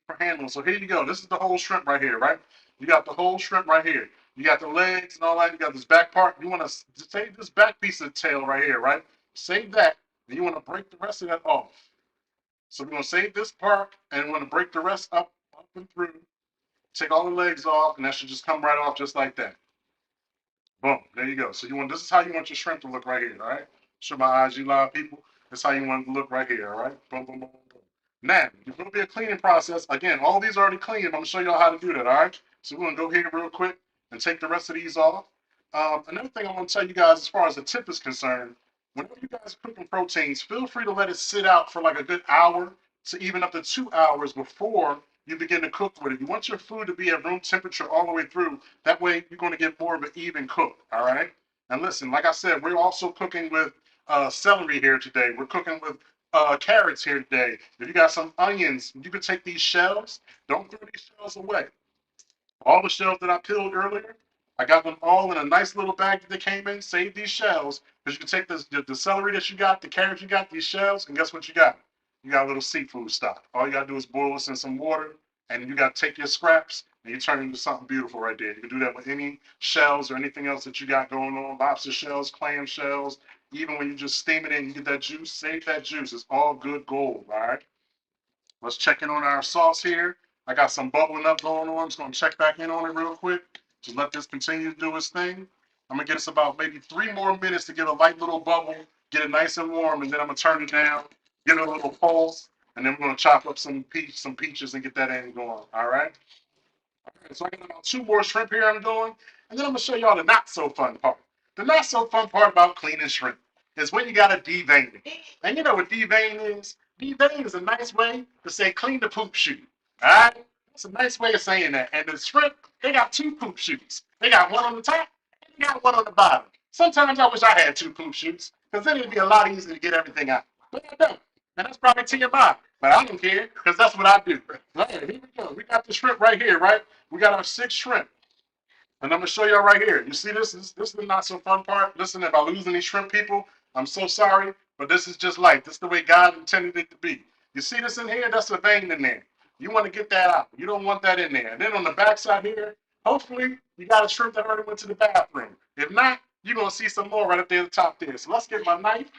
for handling. So here you go. This is the whole shrimp right here, right? You got the whole shrimp right here. You got the legs and all that. You got this back part. You want to save this back piece of the tail right here, right? Save that. And you want to break the rest of that off. So we're going to save this part and we're going to break the rest up and through. Take all the legs off and that should just come right off just like that. Boom. There you go. So this is how you want your shrimp to look right here, all right? Show my IG live people. That's how you want it to look right here, all right? Boom, boom, boom, boom. Now, there's going to be a cleaning process. Again, all these are already cleaned. I'm going to show y'all how to do that, all right? So we're going to go here real quick and take the rest of these off. Another thing I want to tell you guys as far as the tip is concerned, whenever you guys are cooking proteins, feel free to let it sit out for like a good hour to even up to 2 hours before you begin to cook with it. You want your food to be at room temperature all the way through. That way, you're going to get more of an even cook, all right? And listen, like I said, we're also cooking with celery here today. We're cooking with carrots here today. If you got some onions, you can take these shells. Don't throw these shells away. All the shells that I peeled earlier, I got them all in a nice little bag that they came in. Save these shells because you can take the celery that you got, the carrots you got, these shells, and guess what you got? You got a little seafood stock. All you got to do is boil this in some water, and you got to take your scraps and you turn it into something beautiful right there. You can do that with any shells or anything else that you got going on, lobster shells, clam shells. Even when you just steam it in, you get that juice, save that juice. It's all good gold, all right? Let's check in on our sauce here. I got some bubbling up going on. I'm just going to check back in on it real quick. Just let this continue to do its thing. I'm going to get us about maybe 3 more minutes to get a light little bubble, get it nice and warm, and then I'm going to turn it down, get a little pulse, and then we're going to chop up some peaches and get that end going. All right? So I got about 2 more shrimp here I'm doing, and then I'm gonna show y'all the not so fun part. The not so fun part about cleaning shrimp is when you gotta devein it. And you know what devein is? Devein is a nice way to say clean the poop chute. Alright? It's a nice way of saying that. And the shrimp, they got 2 poop chutes. They got one on the top and they got one on the bottom. Sometimes I wish I had 2 poop chutes, because then it'd be a lot easier to get everything out. But I don't. And that's probably TMI. But I don't care, because that's what I do. All right, here we go. We got the shrimp right here, right? We got our 6 shrimp. And I'm gonna show y'all right here. You see this? This is the not so fun part. Listen, if I lose any shrimp people, I'm so sorry, but this is just life. This is the way God intended it to be. You see this in here? That's a vein in there. You want to get that out. You don't want that in there. And then on the back side here, hopefully you got a shrimp that already went to the bathroom. If not, you're gonna see some more right up there at the top there. So let's get my knife.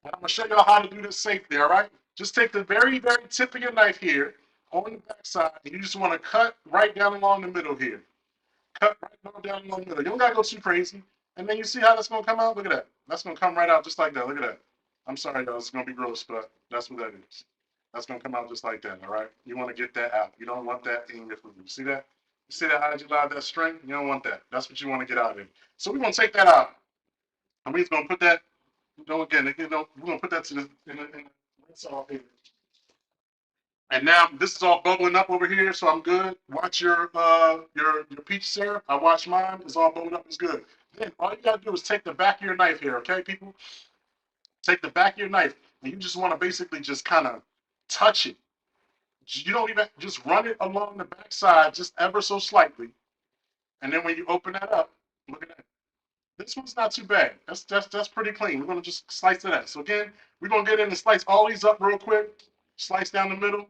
And I'm gonna show y'all how to do this safely, all right? Just take the very, very tip of your knife here on the back side, and you just want to cut right down along the middle here. Cut right down along the middle. You don't gotta go too crazy. And then you see how that's gonna come out? Look at that. That's gonna come right out just like that. Look at that. I'm sorry, y'all. It's gonna be gross, but that's what that is. That's gonna come out just like that, all right? You want to get that out. You don't want that in your food. You see that? You see that IG Live, that string? You don't want that. That's what you want to get out of it. So we're gonna take that out. And we're just gonna put that, again, we're gonna put that in the rinse off here. And now this is all bubbling up over here, so I'm good. Watch your peach syrup. I watch mine. It's all bubbling up. It's good. Then all you gotta do is take the back of your knife here, okay, people? Take the back of your knife, and you just want to basically just kind of touch it. You don't even just run it along the back side, just ever so slightly. And then when you open that up, look at that. This one's not too bad. That's pretty clean. We're gonna just slice it up. So again, we're gonna get in and slice all these up real quick. Slice down the middle,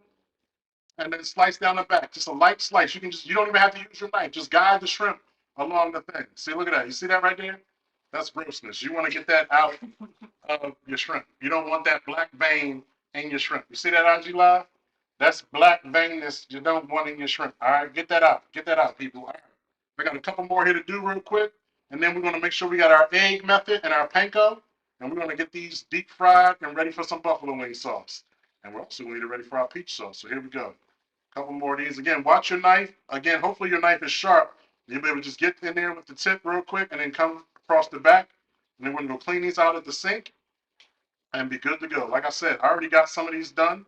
and then slice down the back. Just a light slice. You don't even have to use your knife. Just guide the shrimp along the thing. See, look at that. You see that right there? That's grossness. You want to get that out of your shrimp. You don't want that black vein in your shrimp. You see that, IG Live? That's black veinness you don't want in your shrimp. All right, get that out. Get that out, people. All right. I got a couple more here to do real quick. And then we're going to make sure we got our egg method and our panko. And we're going to get these deep fried and ready for some buffalo wing sauce. And we're also going to get it ready for our peach sauce. So here we go. A couple more of these. Again, watch your knife. Again, hopefully your knife is sharp. You'll be able to just get in there with the tip real quick and then come across the back. And then we're going to go clean these out at the sink and be good to go. Like I said, I already got some of these done.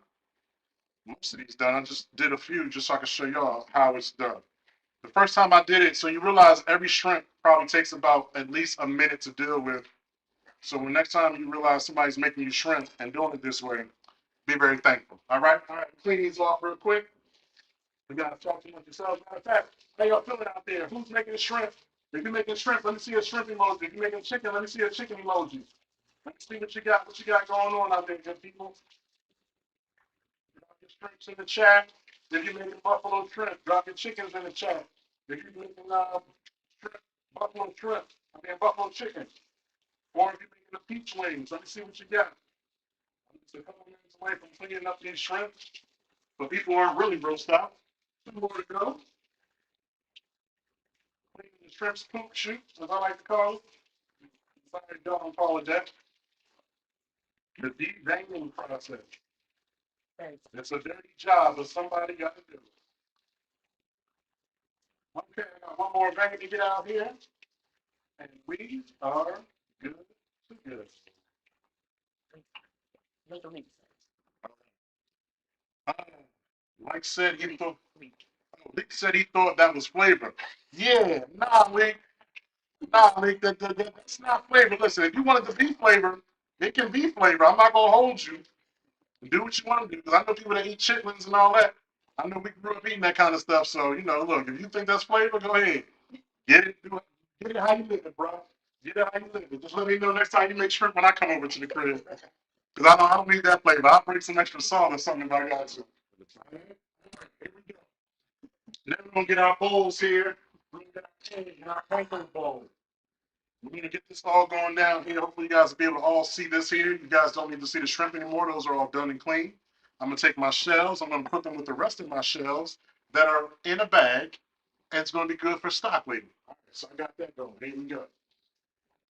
Most of these done. I just did a few just so I can show y'all how it's done. The first time I did it, so you realize every shrimp probably takes about at least a minute to deal with. So when next time you realize somebody's making you shrimp and doing it this way, be very thankful. All right? All right, clean these off real quick. We got to talk to yourselves. Matter of fact, how y'all feeling out there? Who's making shrimp? If you're making shrimp, let me see a shrimp emoji. If you're making chicken, let me see a chicken emoji. Let's see what you got going on out there, good people. Drop your shrimps in the chat. If you're making buffalo shrimp, drop your chickens in the chat. If you're making shrimp, buffalo chicken. Or if you're making the peach wings, let me see what you got. I'm just a couple minutes away from cleaning up these shrimp, but people aren't really roast out. Two more to go. Cleaning the shrimp's poop shoot, as I like to call it. Sorry, don't call it that. The de-veining process. It's a dirty job, but somebody got to do it. Okay, I got one more vein to get out here, and we are good to good. Uh, Mike said he thought. Leak said he thought that was flavor. Yeah, nah, Leak. Nah, Leak, that's not flavor. Listen, if you want it to be flavor, it can be flavor. I'm not gonna hold you. Do what you want to do. Because I know people that eat chitlins and all that. I know we grew up eating that kind of stuff. So, look, if you think that's flavor, go ahead. Get it. Do it. Get it how you live it, bro. Get it how you live it. Just let me know next time you make shrimp when I come over to the crib. Because I don't need that flavor. I'll bring some extra salt or something if I got to. Here we go. Then we're going to get our bowls here. We're going to get our egg and our panko bowl. We're going to get this all going down here. Hopefully you guys will be able to all see this here. You guys don't need to see the shrimp anymore. Those are all done and clean. I'm going to take my shells. I'm going to put them with the rest of my shells that are in a bag. And it's going to be good for stock later. All right, so I got that going. Here we go.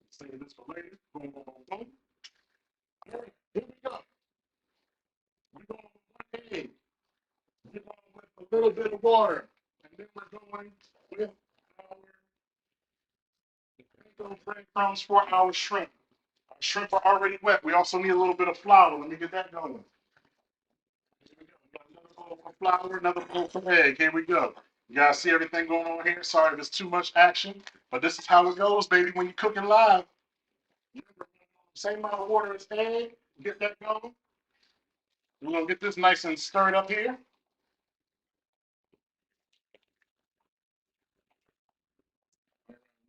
Save this for later. Boom, boom, boom, boom. All right, here we go. We're going with 1 egg. We're going with a little bit of water. And then we're going with our breadcrumbs for our shrimp. Our shrimp are already wet. We also need a little bit of flour. Let me get that going. Here we go. We got another bowl for flour, another bowl for egg. Here we go. You guys see everything going on here? Sorry if it's too much action, but this is how it goes, baby, when you're cooking live. Same amount of water as egg. Get that going. We're going to get this nice and stirred up here.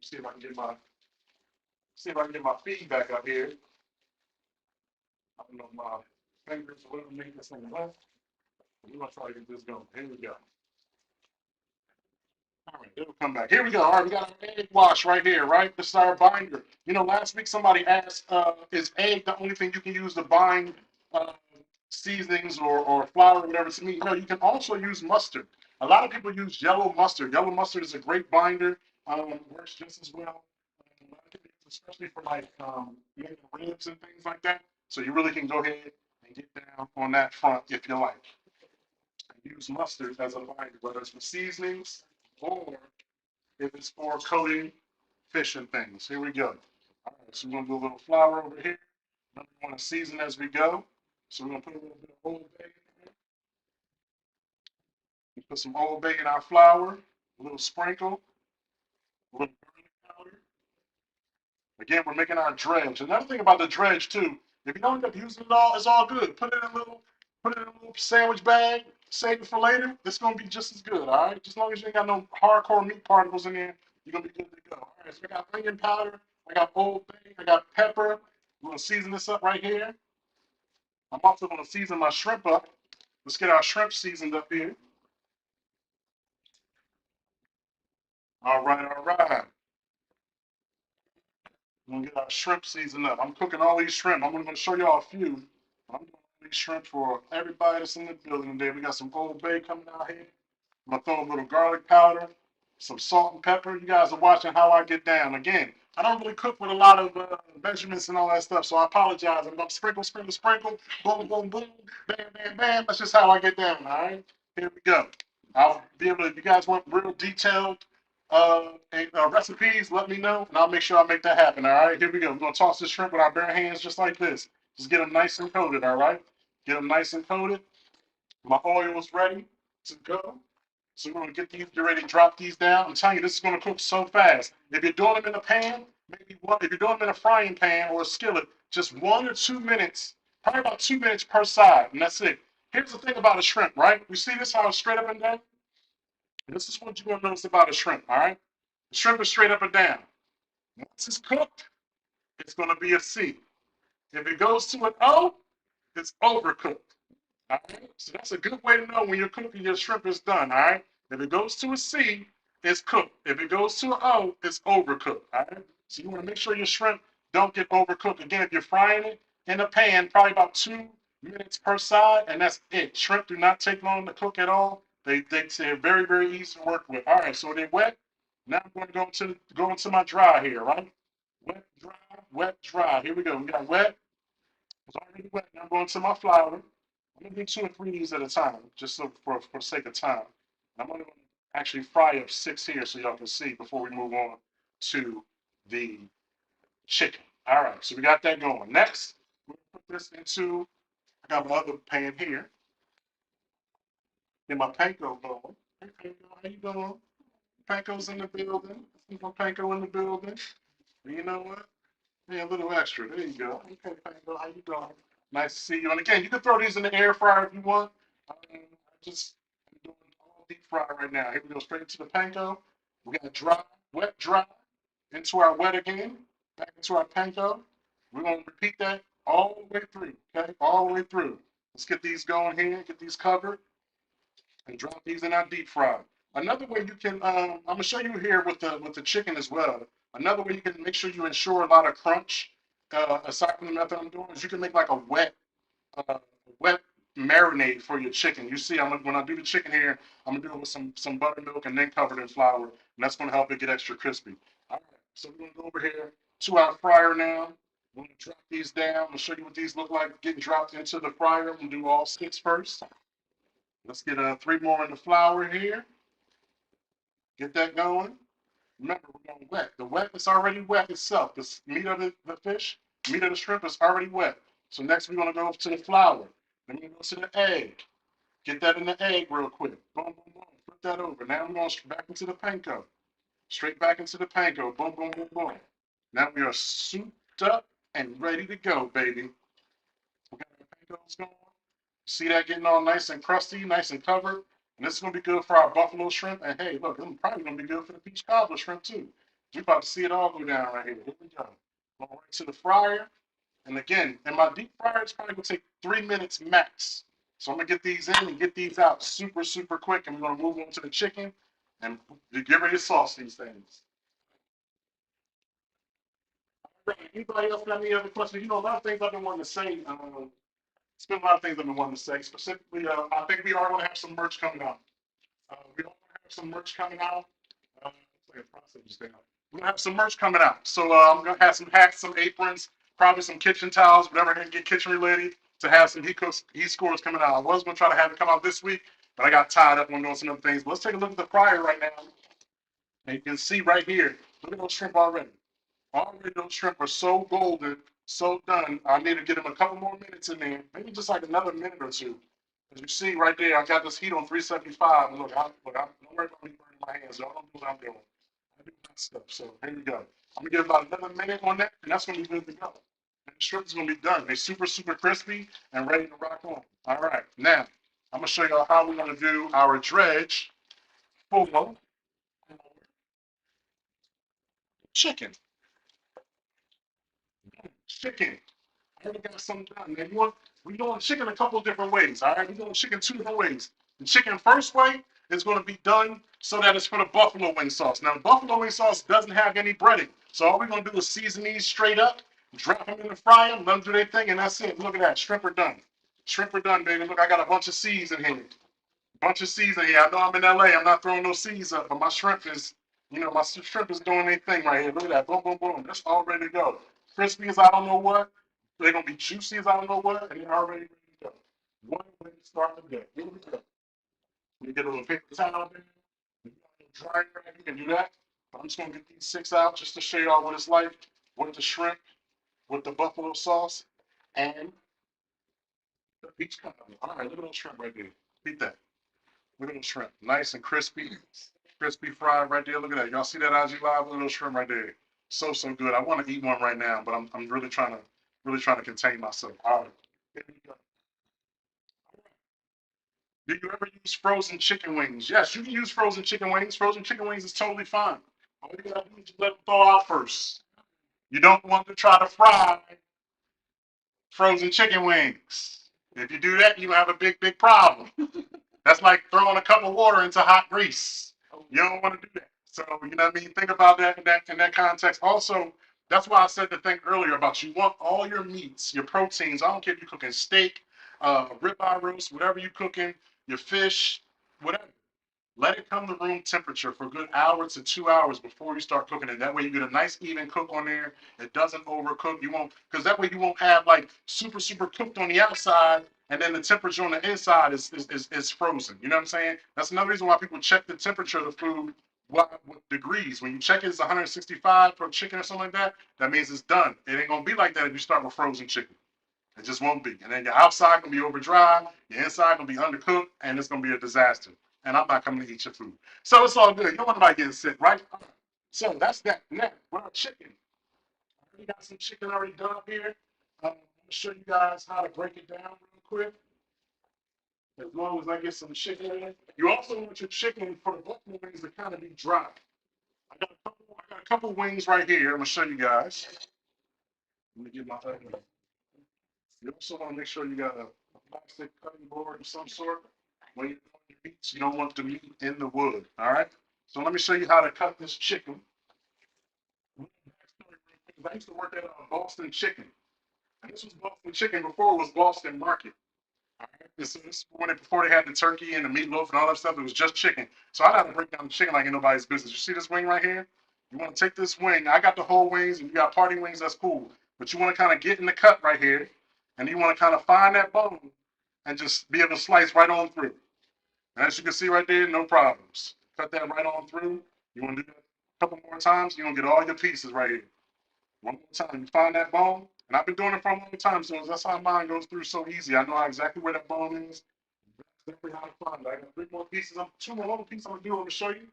See if I can get my feedback up here. I don't know if my fingers will make this thing left. We're going to try to get this going. Here we go. All right, it'll come back. Here we go. All right, we got our egg wash right here, right? This is our binder. Last week somebody asked, is egg the only thing you can use to bind seasonings or flour or whatever to meat? No, you can also use mustard. A lot of people use yellow mustard. Yellow mustard is a great binder. Works just as well. A lot of people use, especially for making ribs and things like that. So you really can go ahead and get down on that front if you like. Use mustard as a binder, whether it's for seasonings or if it's for coating fish and things. Here we go. All right, so we're going to do a little flour over here. Then we want to season as we go. So we're going to put a little bit of Old Bay in here. We put some Old Bay in our flour, a little sprinkle, a little garlic powder. Again, we're making our dredge. Another thing about the dredge too, if you don't end up using it all, it's all good. Put it in a little sandwich bag, save it for later. It's gonna be just as good, all right? Just as long as you ain't got no hardcore meat particles in there, you're gonna be good to go. All right, so I got onion powder, I got Old Bay, I got pepper. We're gonna season this up right here. I'm also gonna season my shrimp up. Let's get our shrimp seasoned up here. All right, all right. We're gonna get our shrimp seasoned up. I'm cooking all these shrimp. I'm gonna show y'all a few. I'm doing all these shrimp for everybody that's in the building today. We got some Old Bay coming out here. I'm gonna throw a little garlic powder. some salt and pepper. You guys are watching how I get down. Again, I don't really cook with a lot of measurements and all that stuff, so I apologize. I'm going to sprinkle, sprinkle, sprinkle, boom, boom, boom, bam, bam, bam. That's just how I get down, all right? Here we go. I'll be able to, if you guys want real detailed recipes, let me know, and I'll make sure I make that happen, all right? Here we go. We're going to toss this shrimp with our bare hands just like this. Just get them nice and coated, all right? Get them nice and coated. My oil is ready to go. So we're going to get these, get ready to drop these down. I'm telling you, this is going to cook so fast. If you're doing them in a pan, maybe one, if you're doing them in a frying pan or a skillet, just 1 or 2 minutes, probably about 2 minutes per side, and that's it. Here's the thing about a shrimp, right? You see this, how it's straight up and down? This is what you're going to notice about a shrimp, all right? The shrimp is straight up and down. Once it's cooked, it's going to be a C. If it goes to an O, it's overcooked. All right, so that's a good way to know when you're cooking your shrimp is done. All right, if it goes to a C, it's cooked. If it goes to an O, it's overcooked. All right, so you want to make sure your shrimp don't get overcooked. Again, if you're frying it in a pan, probably about 2 minutes per side, and that's it. Shrimp do not take long to cook at all. They're very, very easy to work with. All right, so they're wet. Now I'm going to go into my dry here. Right, wet, dry, wet, dry. Here we go. We got wet. It's already wet. Now I'm going to my flour. I'm gonna do 2 or 3 of these at a time, just so for the sake of time. I'm gonna actually fry up 6 here so y'all can see before we move on to the chicken. All right, so we got that going. Next, we're gonna put this into, I got my other pan here. Get my panko going. Hey panko, how you doing? Panko's in the building. My panko in the building. You know what? Yeah, a little extra. There you go. Okay, Panko, how you doing? Nice to see you. And again, you can throw these in the air fryer if you want. I just I'm doing all deep fry right now. Here we go, straight into the panko. We got dry, wet, dry, into our wet again, back into our panko. We're gonna repeat that all the way through. Okay, all the way through. Let's get these going here. Get these covered and drop these in our deep fry. Another way you can, I'm gonna show you here with the chicken as well. Another way you can make sure you ensure a lot of crunch, aside from the method I'm doing, is you can make like a uh, wet marinade for your chicken. You see, when I do the chicken here, I'm gonna do it with some buttermilk and then covered in flour, and that's gonna help it get extra crispy. All right, so we're gonna go over here to our fryer now. I'm gonna drop these down. I'm gonna show you what these look like getting dropped into the fryer. I'm gonna do all 6 first. Let's get 3 more in the flour here. Get that going. Remember, we're going wet. The wet is already wet itself. The meat of the fish, meat of the shrimp is already wet. So next we're going to go to the flour. Then we're going to go to the egg. Get that in the egg real quick. Boom, boom, boom. Flip that over. Now we're going back into the panko. Straight back into the panko. Boom, boom, boom, boom. Now we are souped up and ready to go, baby. We got our pancakes going. See that getting all nice and crusty, nice and covered. And this is going to be good for our buffalo shrimp. And hey, look, it's probably going to be good for the peach cobbler shrimp too. We're about to see it all go down right here. Here we go. Going right to the fryer. And again, in my deep fryer, it's probably going to take 3 minutes max. So I'm going to get these in and get these out super, super quick. And we're going to move on to the chicken and get ready to sauce these things. All right. Anybody else got any other questions? You know, a lot of things I've been wanting to say. It's been a lot of things I've been wanting to say. Specifically, I think we are going to have some merch coming out. We are going to have some merch coming out. It's like a process just now. We're going to have some merch coming out. So I'm going to have some hats, some aprons, probably some kitchen towels, whatever can get kitchen related, to have some heat scores coming out. I was going to try to have it come out this week, but I got tied up on doing some other things. But let's take a look at the fryer right now. And you can see right here, look at those shrimp already. Already those shrimp are so golden, so done. I need to get them a couple more minutes in there, maybe just like another minute or two. As you see right there, I got this heat on 375. And look, don't worry about me burning my hands. Y'all don't do what I'm doing. I do that stuff. So here we go. I'm gonna give about another minute on that, and that's gonna be good to go. And the shrimp is gonna be done. They're super, super crispy and ready to rock on. All right, now I'm gonna show y'all how we're gonna do our dredge for chicken. Chicken. I already got some done. Now we're doing chicken a couple different ways. All right, we're doing chicken 2 different ways. The chicken first way is going to be done so that it's for the buffalo wing sauce. Now, the buffalo wing sauce doesn't have any breading, so all we're going to do is season these straight up, drop them in the fryer, let them do their thing, and that's it. Look at that, shrimp are done. Shrimp are done, baby. Look, I got a bunch of C's in here. Bunch of seasoning. Yeah, I know I'm in LA. I'm not throwing no seeds up, but my shrimp is, my shrimp is doing their thing right here. Look at that. Boom, boom, boom. That's all ready to go. Crispy as I don't know what. They're going to be juicy as I don't know what, and they're already ready to go. One way to start the day. Here we go. You get a little paper towel there. You got a dryer, you can do that. But I'm just going to get these 6 out just to show you all what it's like with the shrimp, with the buffalo sauce, and the peach cobbler. All right, look at those shrimp right there. Beat that. Look at those shrimp. Nice and crispy. Crispy fried right there. Look at that. Y'all see that IG Live? Look at those shrimp right there. So, so good. I want to eat one right now, but I'm really trying to contain myself. All right. Here we go. Do you ever use frozen chicken wings? Yes, you can use frozen chicken wings. Frozen chicken wings is totally fine. All you gotta do is just let them thaw out first. You don't want to try to fry frozen chicken wings. If you do that, you have a big, big problem. That's like throwing a cup of water into hot grease. You don't want to do that. So, you know what I mean? Think about that in that context. Also, that's why I said the thing earlier about you want all your meats, your proteins. I don't care if you're cooking steak, ribeye roast, whatever you're cooking, your fish, whatever. Let it come to room temperature for a good hour to 2 hours before you start cooking it. That way you get a nice even cook on there. It doesn't overcook. You won't, because that way you won't have like super, super cooked on the outside and then the temperature on the inside is frozen. You know what I'm saying? That's another reason why people check the temperature of the food with degrees. When you check it, it's 165 for chicken or something like that. That means it's done. It ain't gonna be like that if you start with frozen chicken. It just won't be. And then your outside gonna be over dry, your inside gonna be undercooked, and it's gonna be a disaster. And I'm not coming to eat your food. So it's all good. You don't want nobody getting sick, right? So that's that. Now, what about chicken? I already got some chicken already done up here. I'm gonna show you guys how to break it down real quick. As long as I get some chicken in it. You also want your chicken for the buffalo wings to kind of be dry. I got a couple wings right here. I'm gonna show you guys. Let me get my oven. You also want to make sure you got a plastic cutting board of some sort. When you're doing your meats, you don't want the meat in the wood. All right. So let me show you how to cut this chicken. I used to work at Boston Chicken, and this was Boston Chicken before it was Boston Market. All right. This when before they had the turkey and the meatloaf and all that stuff. It was just chicken. So I had to break down the chicken like in nobody's business. You see this wing right here? You want to take this wing. I got the whole wings, and you got party wings. That's cool. But you want to kind of get in the cut right here, and you want to kind of find that bone and just be able to slice right on through. And as you can see right there, no problems. Cut that right on through. You want to do that a couple more times, you're going to get all your pieces right here. One more time, you find that bone. And I've been doing it for a long time, so that's how mine goes through so easy. I know exactly where that bone is, exactly how to find it. I got 3 more pieces. Two more little pieces I'm going to do. I'm going to show you.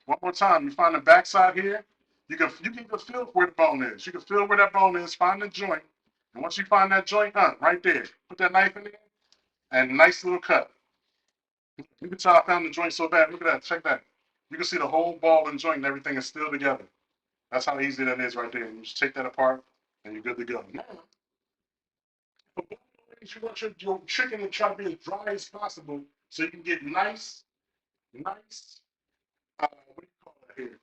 One more time, you find the backside here. You can feel where the bone is. You can feel where that bone is. Find the joint. And once you find that joint, right there, put that knife in there and nice little cut. You can tell I found the joint so bad. Look at that. Check that. You can see the whole ball and joint and everything is still together. That's how easy that is right there. You just take that apart and you're good to go. Now, you want your chicken to try to be as dry as possible so you can get nice, what do you call that here?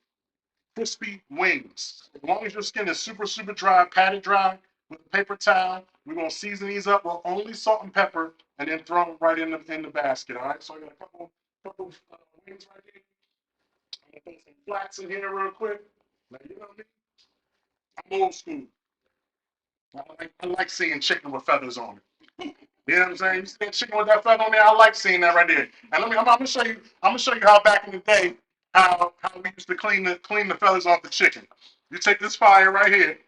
Crispy wings. As long as your skin is super, super dry, patted dry with a paper towel, we're going to season these up with only salt and pepper and then throw them right in the basket. All right. So I got a couple wings right here. I'm gonna put some flats in here real quick. Now you know me, I'm old school. I like seeing chicken with feathers on it. You know what I'm saying? You see that chicken with that feather on there? I like seeing that right there. And I'm gonna show you. I'm gonna show you how back in the day how we used to clean the feathers off the chicken. You take this fire right here,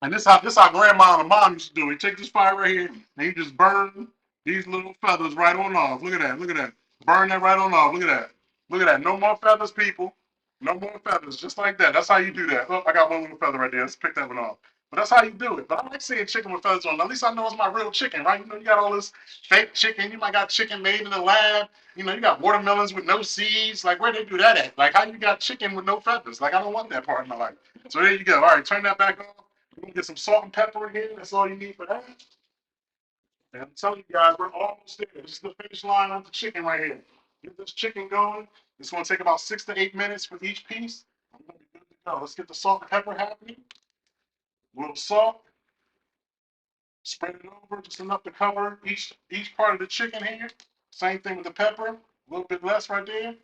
and this how grandma and mom used to do it. You take this fire right here, and you just burn these little feathers right on off. Look at that. Look at that. Burn that right on off. Look at that. Look at that. No more feathers, people. No more feathers. Just like that. That's how you do that. Oh, I got one little feather right there. Let's pick that one off. But that's how you do it. But I like seeing chicken with feathers on. At least I know it's my real chicken, right? You got all this fake chicken. You might got chicken made in the lab. You got watermelons with no seeds. Like, where they do that at? Like, how you got chicken with no feathers? Like, I don't want that part in my life. So there you go. All right, turn that back on. We're going to get some salt and pepper in here. That's all you need for that. And I'm telling you guys, we're almost there. This is the finish line on the chicken right here. Get this chicken going. It's going to take about 6 to 8 minutes for each piece. I'm going to be good to go. Let's get the salt and pepper happening. A little salt. Spread it over just enough to cover each part of the chicken here. Same thing with the pepper. A little bit less right there.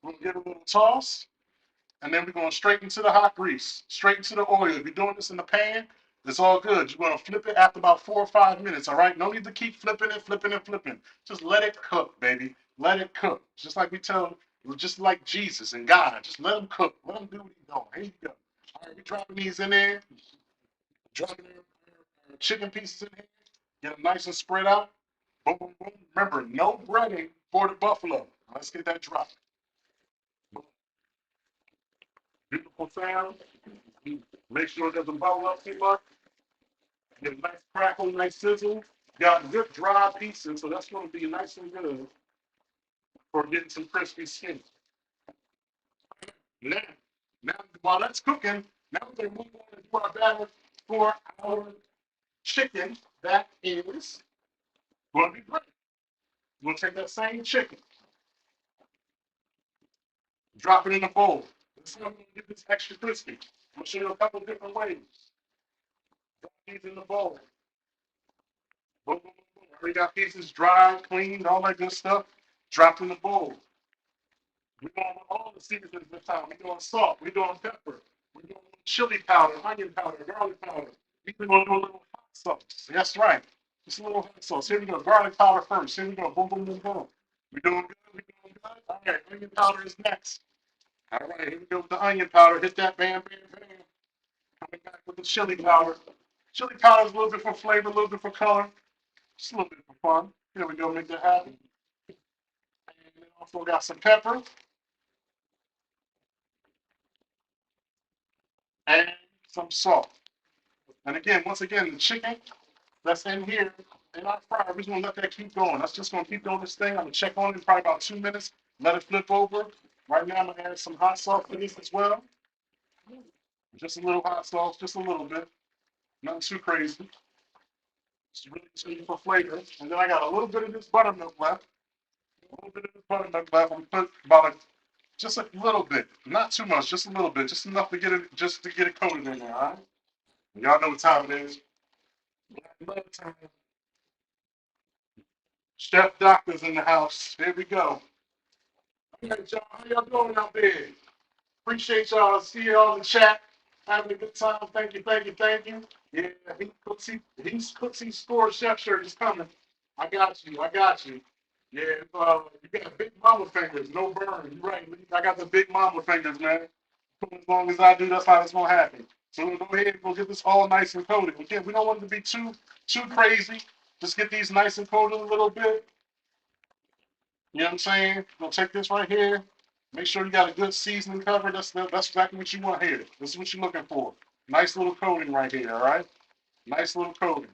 We'll give it a little toss. And then we're going straight into the hot grease, straight into the oil. If you're doing this in the pan, it's all good. You're going to flip it after about 4 or 5 minutes, all right? No need to keep flipping it, flipping and flipping. Just let it cook, baby. Let it cook. Just like we tell, just like Jesus and God, just let him cook. Let him do what he's doing. Here you go. All right, we're dropping these in there. Dropping the chicken pieces in here. Get them nice and spread out. Boom, boom, boom. Remember, no breading for the buffalo. Let's get that drop. Beautiful sound. Make sure it doesn't bubble up too much. Get a nice crackle, nice sizzle. Got good dry pieces, so that's going to be nice and good for getting some crispy skin. Now, while that's cooking, now we're going to move on and do our batter for our chicken. That is going to be great. We'll take that same chicken, drop it in a bowl. This is how we're going to get this extra crispy. I'm going to show you a couple of different ways. Drop these in the bowl. Boom, boom, boom, boom. Already got pieces dried, cleaned, all that good stuff. Dropped in the bowl. We're doing all the seasonings this time. We're doing salt. We're doing pepper. We're doing chili powder, onion powder, garlic powder. We're going to do a little hot sauce. That's right. Just a little hot sauce. Here we go. Garlic powder first. Here we go. Boom, boom, boom, boom. We're doing good. We're doing good. All right. Onion powder is next. All right. Here we go with the onion powder. Hit that. Bam, bam, bam. Coming back with the chili powder. Chili powder is a little bit for flavor, a little bit for color. Just a little bit for fun. Here we go. Make that happen. And then also got some pepper. And some salt. And again, once again, the chicken that's in here in our fryer, we're going to let that keep going. That's just going to keep doing this thing. I'm going to check on it in probably about 2 minutes. Let it flip over. Right now, I'm going to add some hot sauce to this as well. Just a little hot sauce, just a little bit. Nothing too crazy. It's really sweet for flavor. And then I got a little bit of this buttermilk left. A little bit of this buttermilk left. I'm going to put about just a little bit. Not too much, just a little bit. Just enough to get it coated in there, all right? Y'all know what time it is. Black time. Chef Doctor's in the house. Here we go. All right, y'all. How y'all doing out there? Appreciate y'all. See y'all in the chat. Having a good time. Thank you, thank you, thank you. Yeah, he's Cooksy Score Chef shirt is coming. I got you. I got you. Yeah, you got big mama fingers. No burn. You're right. I got the big mama fingers, man. As long as I do, that's how it's gonna happen. So we'll go ahead and we'll get this all nice and coated. Again, we don't want it to be too crazy. Just get these nice and coated a little bit. You know what I'm saying? We'll take this right here. Make sure you got a good seasoning cover. That's exactly what you want here. This is what you're looking for. Nice little coating right here, all right? Nice little coating.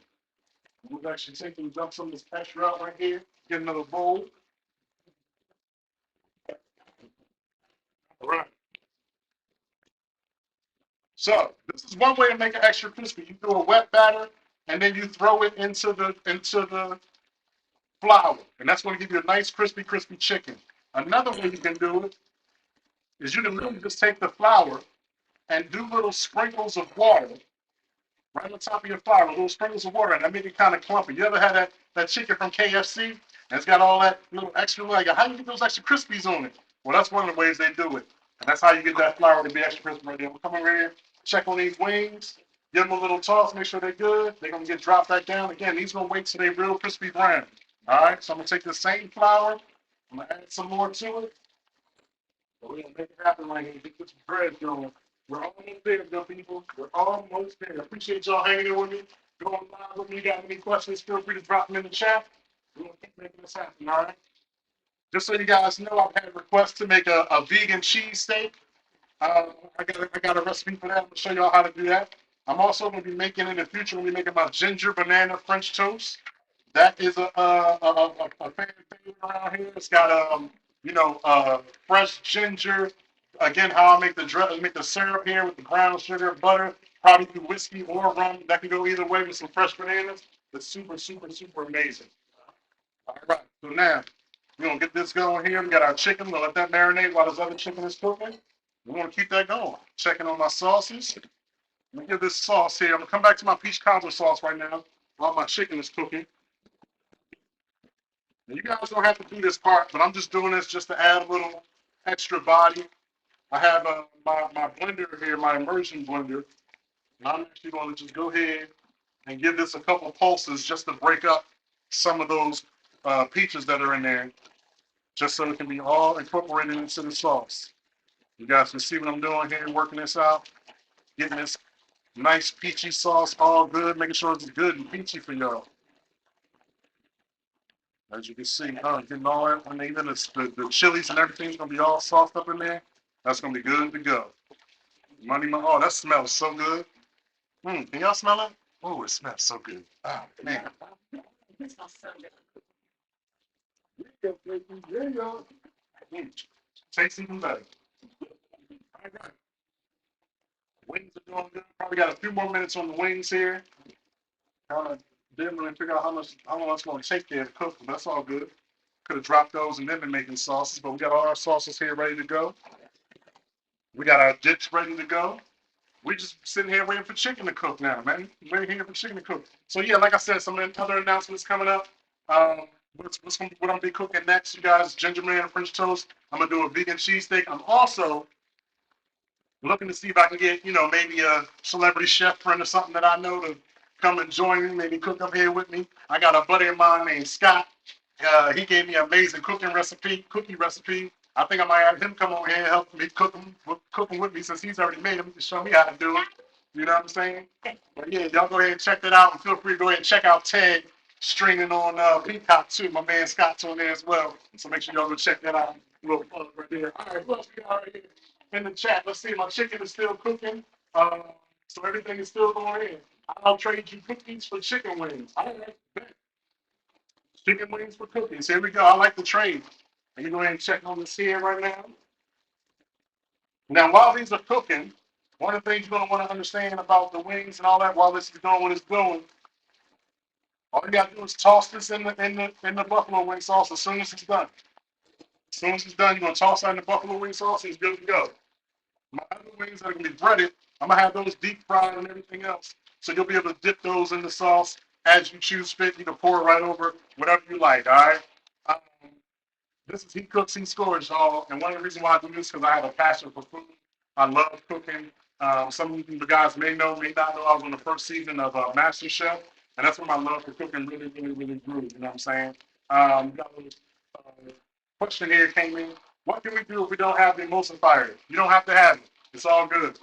We'll actually take and dump some of this pressure out right here. Get another bowl. All right. So this is one way to make it extra crispy. You do a wet batter and then you throw it into the flour, and that's going to give you a nice crispy chicken. Another way you can do it is you can literally just take the flour and do little sprinkles of water right on top of your flour, little sprinkles of water, and that make it kind of clumpy. You ever had that chicken from KFC and it's got all that little extra like how do you get those extra crispies on it? Well, that's one of the ways they do it, and that's how you get that flour to be extra crispy right there. We'll come over here, check on these wings, give them a little toss, make sure they're good. They're gonna get dropped back down. Again, these gonna wait till they're real crispy brown. All right, so I'm gonna take the same flour, I'm gonna add some more to it. We're gonna make it happen right here. Get this bread going. We're almost there, good people. We're almost there. Appreciate y'all hanging in with me. Going live with me. You got any questions? Feel free to drop them in the chat. We're gonna keep making this happen, all right? Just so you guys know, I've had requests to make a vegan cheesesteak. I got a recipe for that. I'm gonna show y'all how to do that. I'm also gonna be making in the future. We'll be making my ginger banana French toast. That is a fan favorite around here. It's got fresh ginger. Again, how I make the syrup here with the brown sugar, butter, probably do whiskey or rum. That can go either way with some fresh bananas. It's super, super, super amazing. All right, so now we're gonna get this going here. We got our chicken. We'll let that marinate while this other chicken is cooking. We're gonna keep that going. Checking on my sauces. Let me give this sauce here. I'm gonna come back to my peach cobbler sauce right now while my chicken is cooking. And you guys don't have to do this part, but I'm just doing this just to add a little extra body. I have my blender here, my immersion blender, and I'm actually going to just go ahead and give this a couple pulses just to break up some of those peaches that are in there, just so it can be all incorporated into the sauce. You guys can see what I'm doing here, working this out, getting this nice peachy sauce all good, making sure it's good and peachy for y'all. As you can see, getting all that, and even the chilies and everything's gonna be all soft up in there. That's gonna be good to go. Oh, that smells so good. Can y'all smell it? Oh, it smells so good. Oh, man. There you go. Tastes even better. All right. Wings are doing good. Probably got a few more minutes on the wings here. Didn't really figure out how long it's going to take there to cook them. That's all good. Could have dropped those and then been making sauces, but we got all our sauces here ready to go. We got our dips ready to go. We just sitting here waiting for chicken to cook now, man. Waiting here for chicken to cook. So yeah, like I said, some other announcements coming up. What I'm gonna be cooking next, you guys? Ginger man French toast. I'm gonna do a vegan cheesesteak. I'm also looking to see if I can get, maybe a celebrity chef friend or something that I know to come and join me, maybe cook up here with me. I got a buddy of mine named Scott. He gave me an amazing cookie recipe. I think I might have him come over here and help me cooking with me since he's already made them to show me how to do it. You know what I'm saying? But yeah, y'all go ahead and check that out, and feel free to go ahead and check out Ted streaming on Peacock too. My man Scott's on there as well. So make sure y'all go check that out. A little plug right there. All right, what else we got right here in the chat? Let's see. My chicken is still cooking. So everything is still going in. I'll trade you cookies for chicken wings. All right, bet. Chicken wings for cookies. Here we go. I like the trade. Let me go ahead and check on this here right now. Now, while these are cooking, one of the things you're going to want to understand about the wings and all that while this is doing what it's doing, all you got to do is toss this in the buffalo wing sauce as soon as it's done. As soon as it's done, you're going to toss that in the buffalo wing sauce and it's good to go. My other wings that are going to be breaded, I'm going to have those deep fried and everything else. So you'll be able to dip those in the sauce as you choose fit. You can pour it right over, whatever you like, all right? Um, This is He Cooks, He Scores, y'all. And one of the reasons why I do this is because I have a passion for food. I love cooking. Some of you guys may know, may not know, I was on the first season of Master Chef. And that's when my love for cooking really, really, really grew. You know what I'm saying? Got a little question here came in. What can we do if we don't have the emulsifier? You don't have to have it. It's all good.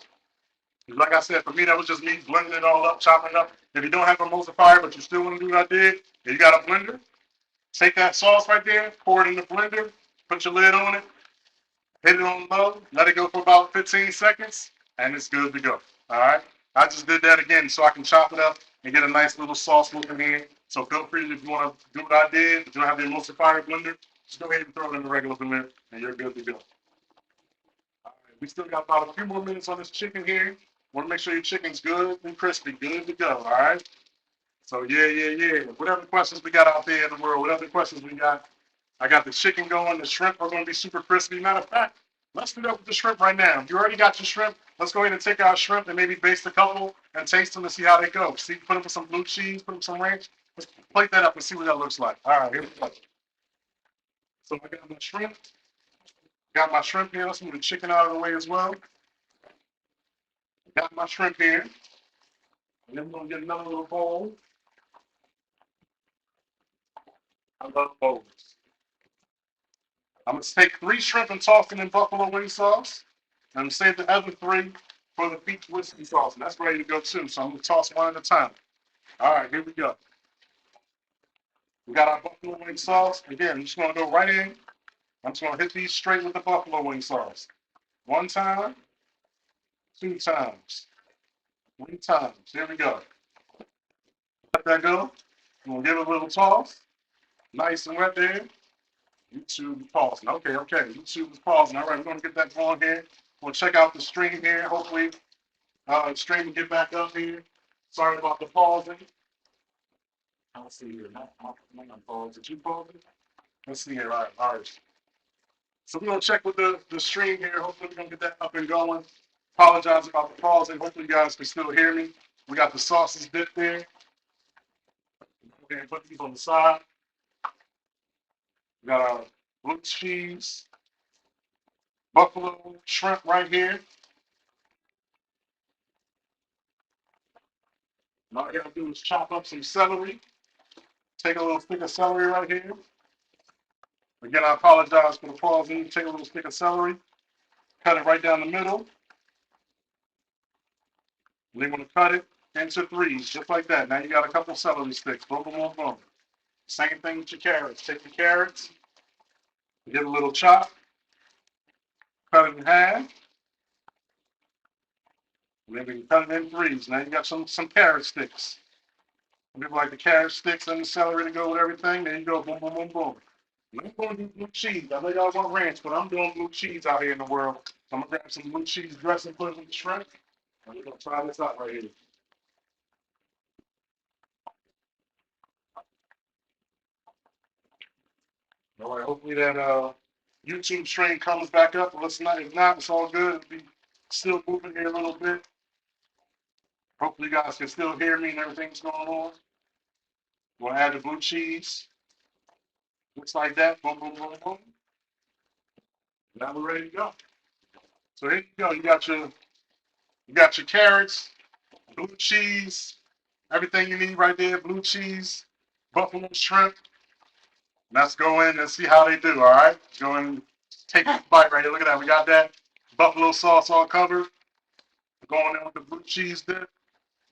Like I said, for me, that was just me blending it all up, chopping it up. If you don't have an emulsifier, but you still want to do what I did, and you got a blender, take that sauce right there, pour it in the blender, put your lid on it, hit it on low, let it go for about 15 seconds, and it's good to go. All right. I just did that again so I can chop it up and get a nice little sauce looking in. So feel free if you want to do what I did. If you don't have the emulsifier blender, just go ahead and throw it in the regular blender, and you're good to go. All right. We still got about a few more minutes on this chicken here. Want to make sure your chicken's good and crispy, good to go. All right. So yeah. Whatever questions we got out there in the world, whatever questions we got, I got the chicken going. The shrimp are going to be super crispy. Matter of fact, let's do that with the shrimp right now. You already got your shrimp. Let's go ahead and take our shrimp and maybe baste a couple and taste them and see how they go. See, put them with some blue cheese, put them some ranch. Let's plate that up and see what that looks like. All right, here we go. So I got my shrimp. Got my shrimp here. Let's move the chicken out of the way as well. Got my shrimp here. And then we're going to get another little bowl. I love bowls. I'm going to take 3 shrimp and toss them in buffalo wing sauce. And I'm going to save the other 3 for the peach whiskey sauce. And that's ready to go too. So I'm going to toss one at a time. All right, here we go. We got our buffalo wing sauce. Again, I'm just going to go right in. I'm just going to hit these straight with the buffalo wing sauce. 1 time, 2 times, 3 times. Here we go. Let that go. I'm going to give it a little toss. Nice and wet there. YouTube is pausing. Okay. YouTube is pausing. All right, we're going to get that going here. We'll check out the stream here. Hopefully, the stream will get back up here. Sorry about the pausing. Let's see here. I'm pause. Did you pause it? Let's see here. All right. So we're going to check with the stream here. Hopefully, we're going to get that up and going. Apologize about the pausing. Hopefully, you guys can still hear me. We got the sauces dipped there. Okay, put these on the side. We got our blue cheese, buffalo shrimp right here. And all you gotta do is chop up some celery. Take a little stick of celery right here. Again, I apologize for the pause. Take a little stick of celery, cut it right down the middle. And then want to cut it into threes, just like that. Now you got a couple celery sticks. Boom, boom, boom, boom. Same thing with your carrots. Take your carrots, get a little chop, cut it in half, and then we can cut it in threes. Now you got some carrot sticks. People like the carrot sticks and the celery to go with everything. There you go. Boom, boom, boom, boom. And I'm going to do blue cheese. I know y'all want ranch, but I'm doing blue cheese out here in the world. So I'm going to grab some blue cheese dressing, put it with the shrimp, and we're going to try this out right here. All right, hopefully that YouTube stream comes back up. If not, it's all good. It'll be still moving here a little bit. Hopefully you guys can still hear me and everything's going on. We'll add the blue cheese. Looks like that. Boom, boom, boom, boom. Now we're ready to go. So here you go. You got your carrots, blue cheese, everything you need right there. Blue cheese, buffalo shrimp. Let's go in and see how they do. All right. Go in and take a bite right here. Look at that. We got that buffalo sauce all covered. Going in with the blue cheese dip.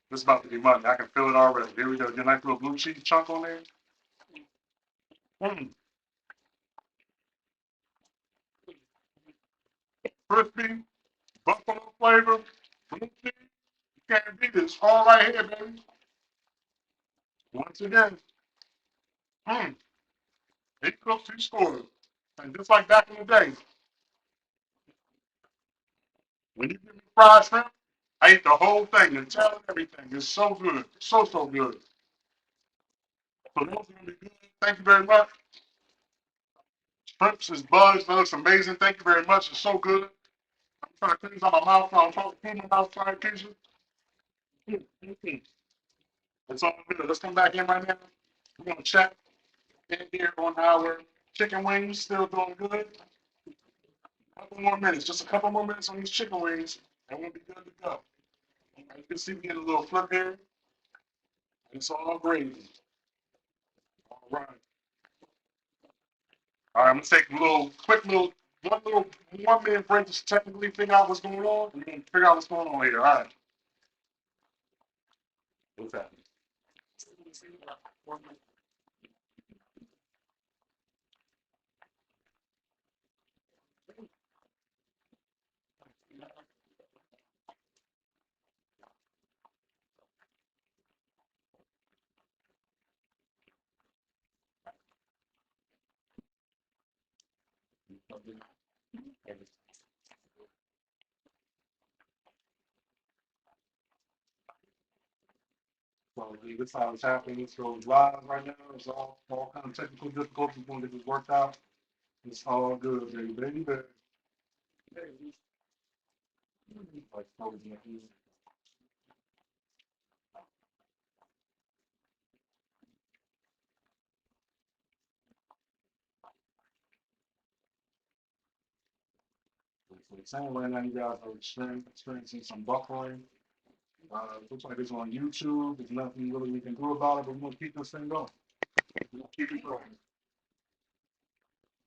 This is about to be money. I can feel it already. Here we go. Get a nice little blue cheese chunk on there. Crispy, buffalo flavor, blue cheese. You can't beat this. All right here, baby. Once again, he cooks, he scores. And just like back in the day, when you give me fried shrimp, I eat the whole thing, the tail and everything. It's so good. So, so good. So those are going to be good. Thank you very much. Shrimps is bugs. That looks amazing. Thank you very much. It's so good. I'm trying to clean out my mouth. I'm trying to clean my mouth. Trying to kitchen. It's all good. Let's come back in right now. We're going to check in here on our chicken wings. Still doing good. A couple more minutes. Just a couple more minutes on these chicken wings, and we'll be good to go. You can see we get a little flip here. It's all gravy. All right. All right, I'm gonna take a one minute break to technically figure out what's going on, and then figure out what's going on here. All right. What's happening? So this is how it's happening. It's going live right now. It's all kind of technical difficulties going to get this worked out. It's all good, baby. Same right now, you guys are experiencing some buffering. Looks like it's on YouTube. There's nothing really we can do about it, but we're gonna keep this thing going. We're gonna keep it going.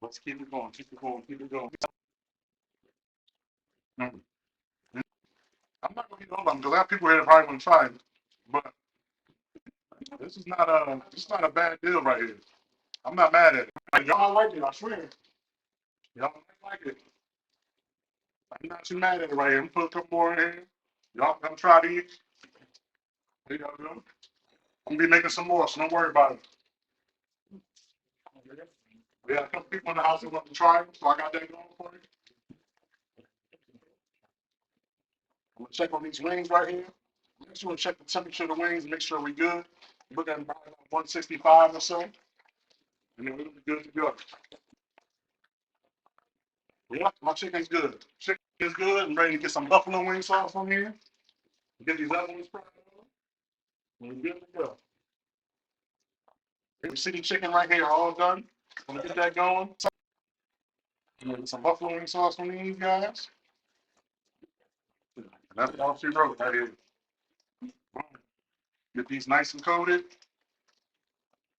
Let's keep it going. Keep it going. Keep it going. Mm. I'm not gonna eat all of them because I have people here that probably want to try it. But this is not a bad deal right here. I'm not mad at it. Y'all like it, I swear. Y'all might like it. I'm not too mad at it right here. I'm gonna put a couple more in here. Y'all come try these. There y'all go. I'm gonna be making some more, so don't worry about it. We got a couple people in the house that want to try it, so I got that going for you. I'm gonna check on these wings right here. Next, we're gonna check the temperature of the wings and make sure we're good. Look at about 165 or so, and then we'll be good to go. Yeah, my chicken's good. Chicken is good. I'm ready to get some buffalo wing sauce on here. Get these other ones fried up. And we're good to go. Here's city chicken right here, all done. Gonna get that going. Get some buffalo wing sauce from these guys. And that's all she wrote right here. Get these nice and coated.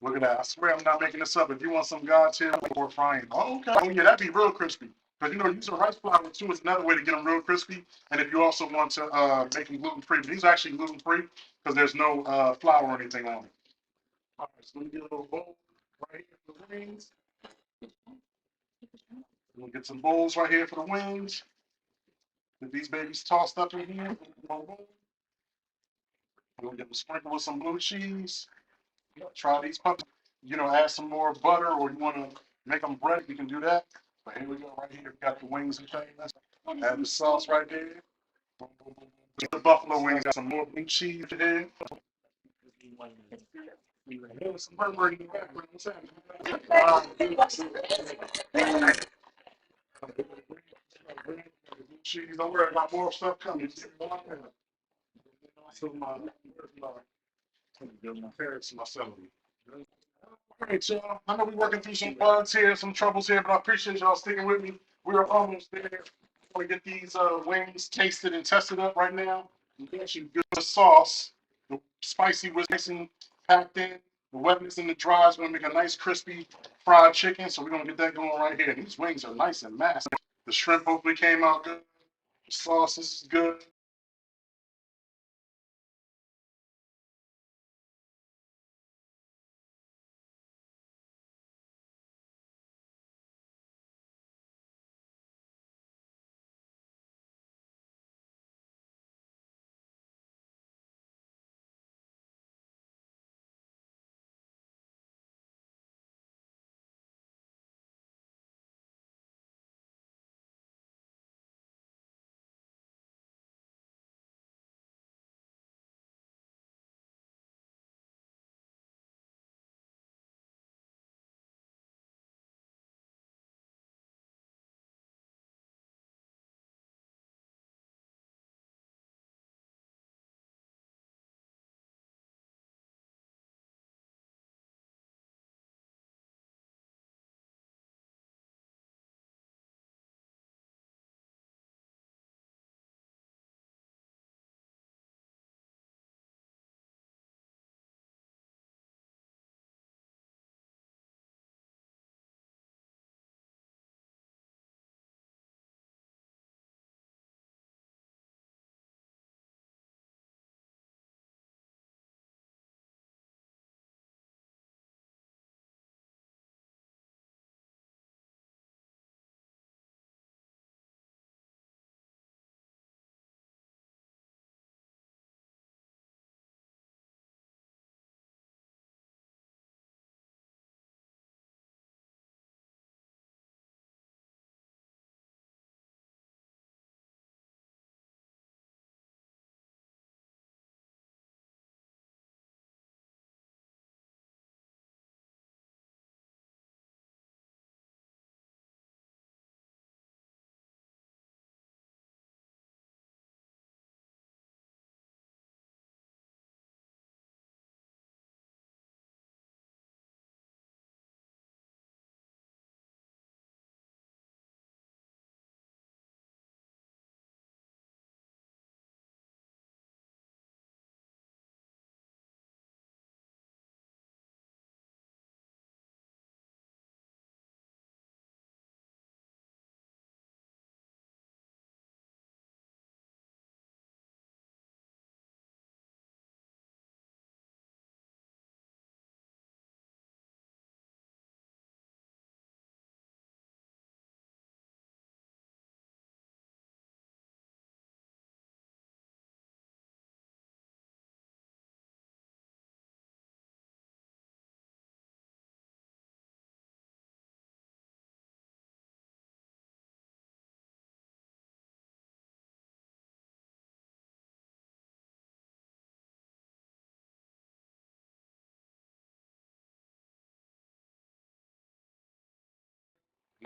Look at that. I swear I'm not making this up. If you want some God tier or frying, oh, okay. Oh, yeah, that'd be real crispy. Because, using rice flour too is another way to get them real crispy. And if you also want to make them gluten free, but these are actually gluten free because there's no flour or anything on it. All right, so let me get a little bowl right here for the wings. We'll get some bowls right here for the wings. Get these babies tossed up in here. We'll get them sprinkled with some blue cheese. Try these puppies. Add some more butter, or you want to make them bread, you can do that. But here we go, right here. We got the wings and things. Add the sauce right there. The buffalo wings got some more blue cheese here. Some burger in the background. Cheese. Don't worry about more stuff coming. So my parents and my celery. All right, y'all. I know we're working through some bugs here, some troubles here, but I appreciate y'all sticking with me. We are almost there. I'm gonna get these wings tasted and tested up right now. Actually, good sauce, the spicy whiskey packed in, the wetness and the dry is gonna make a nice crispy fried chicken. So we're gonna get that going right here. These wings are nice and massive. The shrimp hopefully came out good. The sauce is good.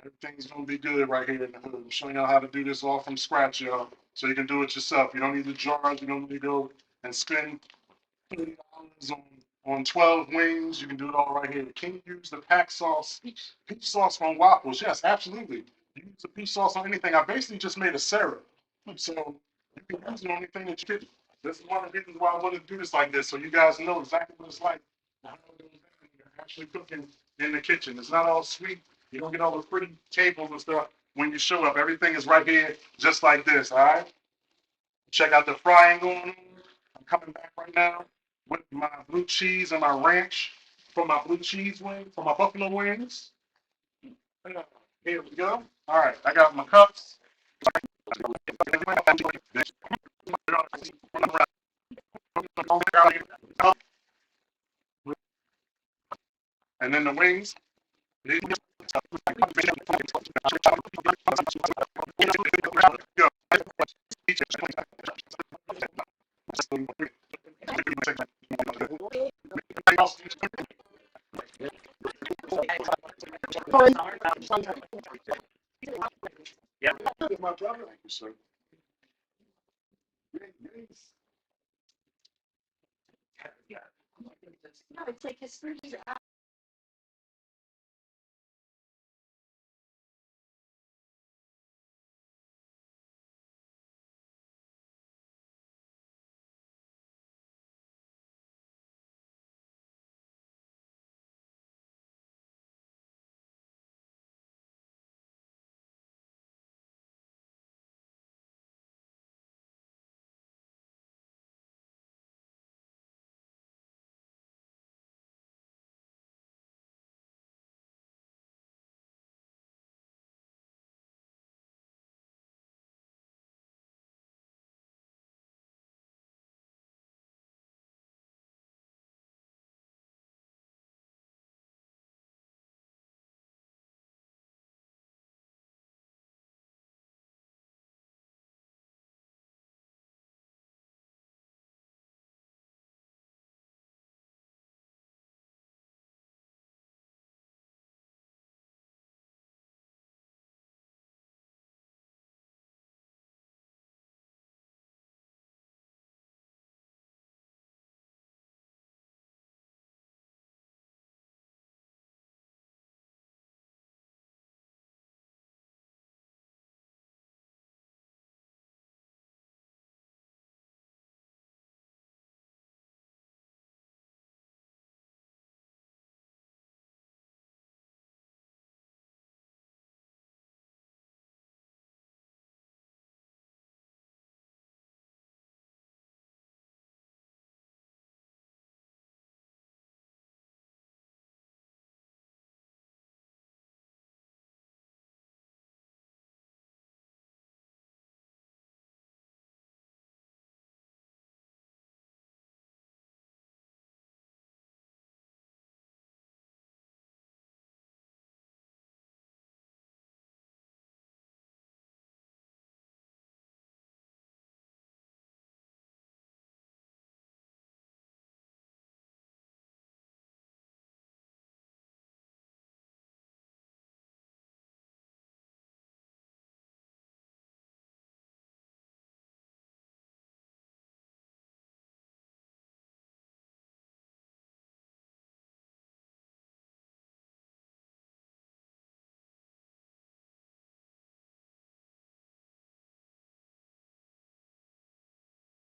Everything's gonna be good right here in the hood. I'm showing y'all how to do this all from scratch, y'all. So you can do it yourself. You don't need the jars. You don't need to go and spend $30 on on 12 wings. You can do it all right here. Can you use the pack sauce, peach sauce on waffles? Yes, absolutely. You use the peach sauce on anything. I basically just made a syrup. So you can use it on anything that you can. This is one of the reasons why I want to do this like this, so you guys know exactly what it's like. How it goes down when you're actually cooking in the kitchen. It's not all sweet. You don't get all the pretty tables and stuff when you show up. Everything is right here, just like this, all right? Check out the frying going on. I'm coming back right now with my blue cheese and my ranch for my blue cheese wing, for my buffalo wings. Here we go. All right, I got my cups. And then the wings. Yeah. My brother. Thank you, sir. No, it's like his first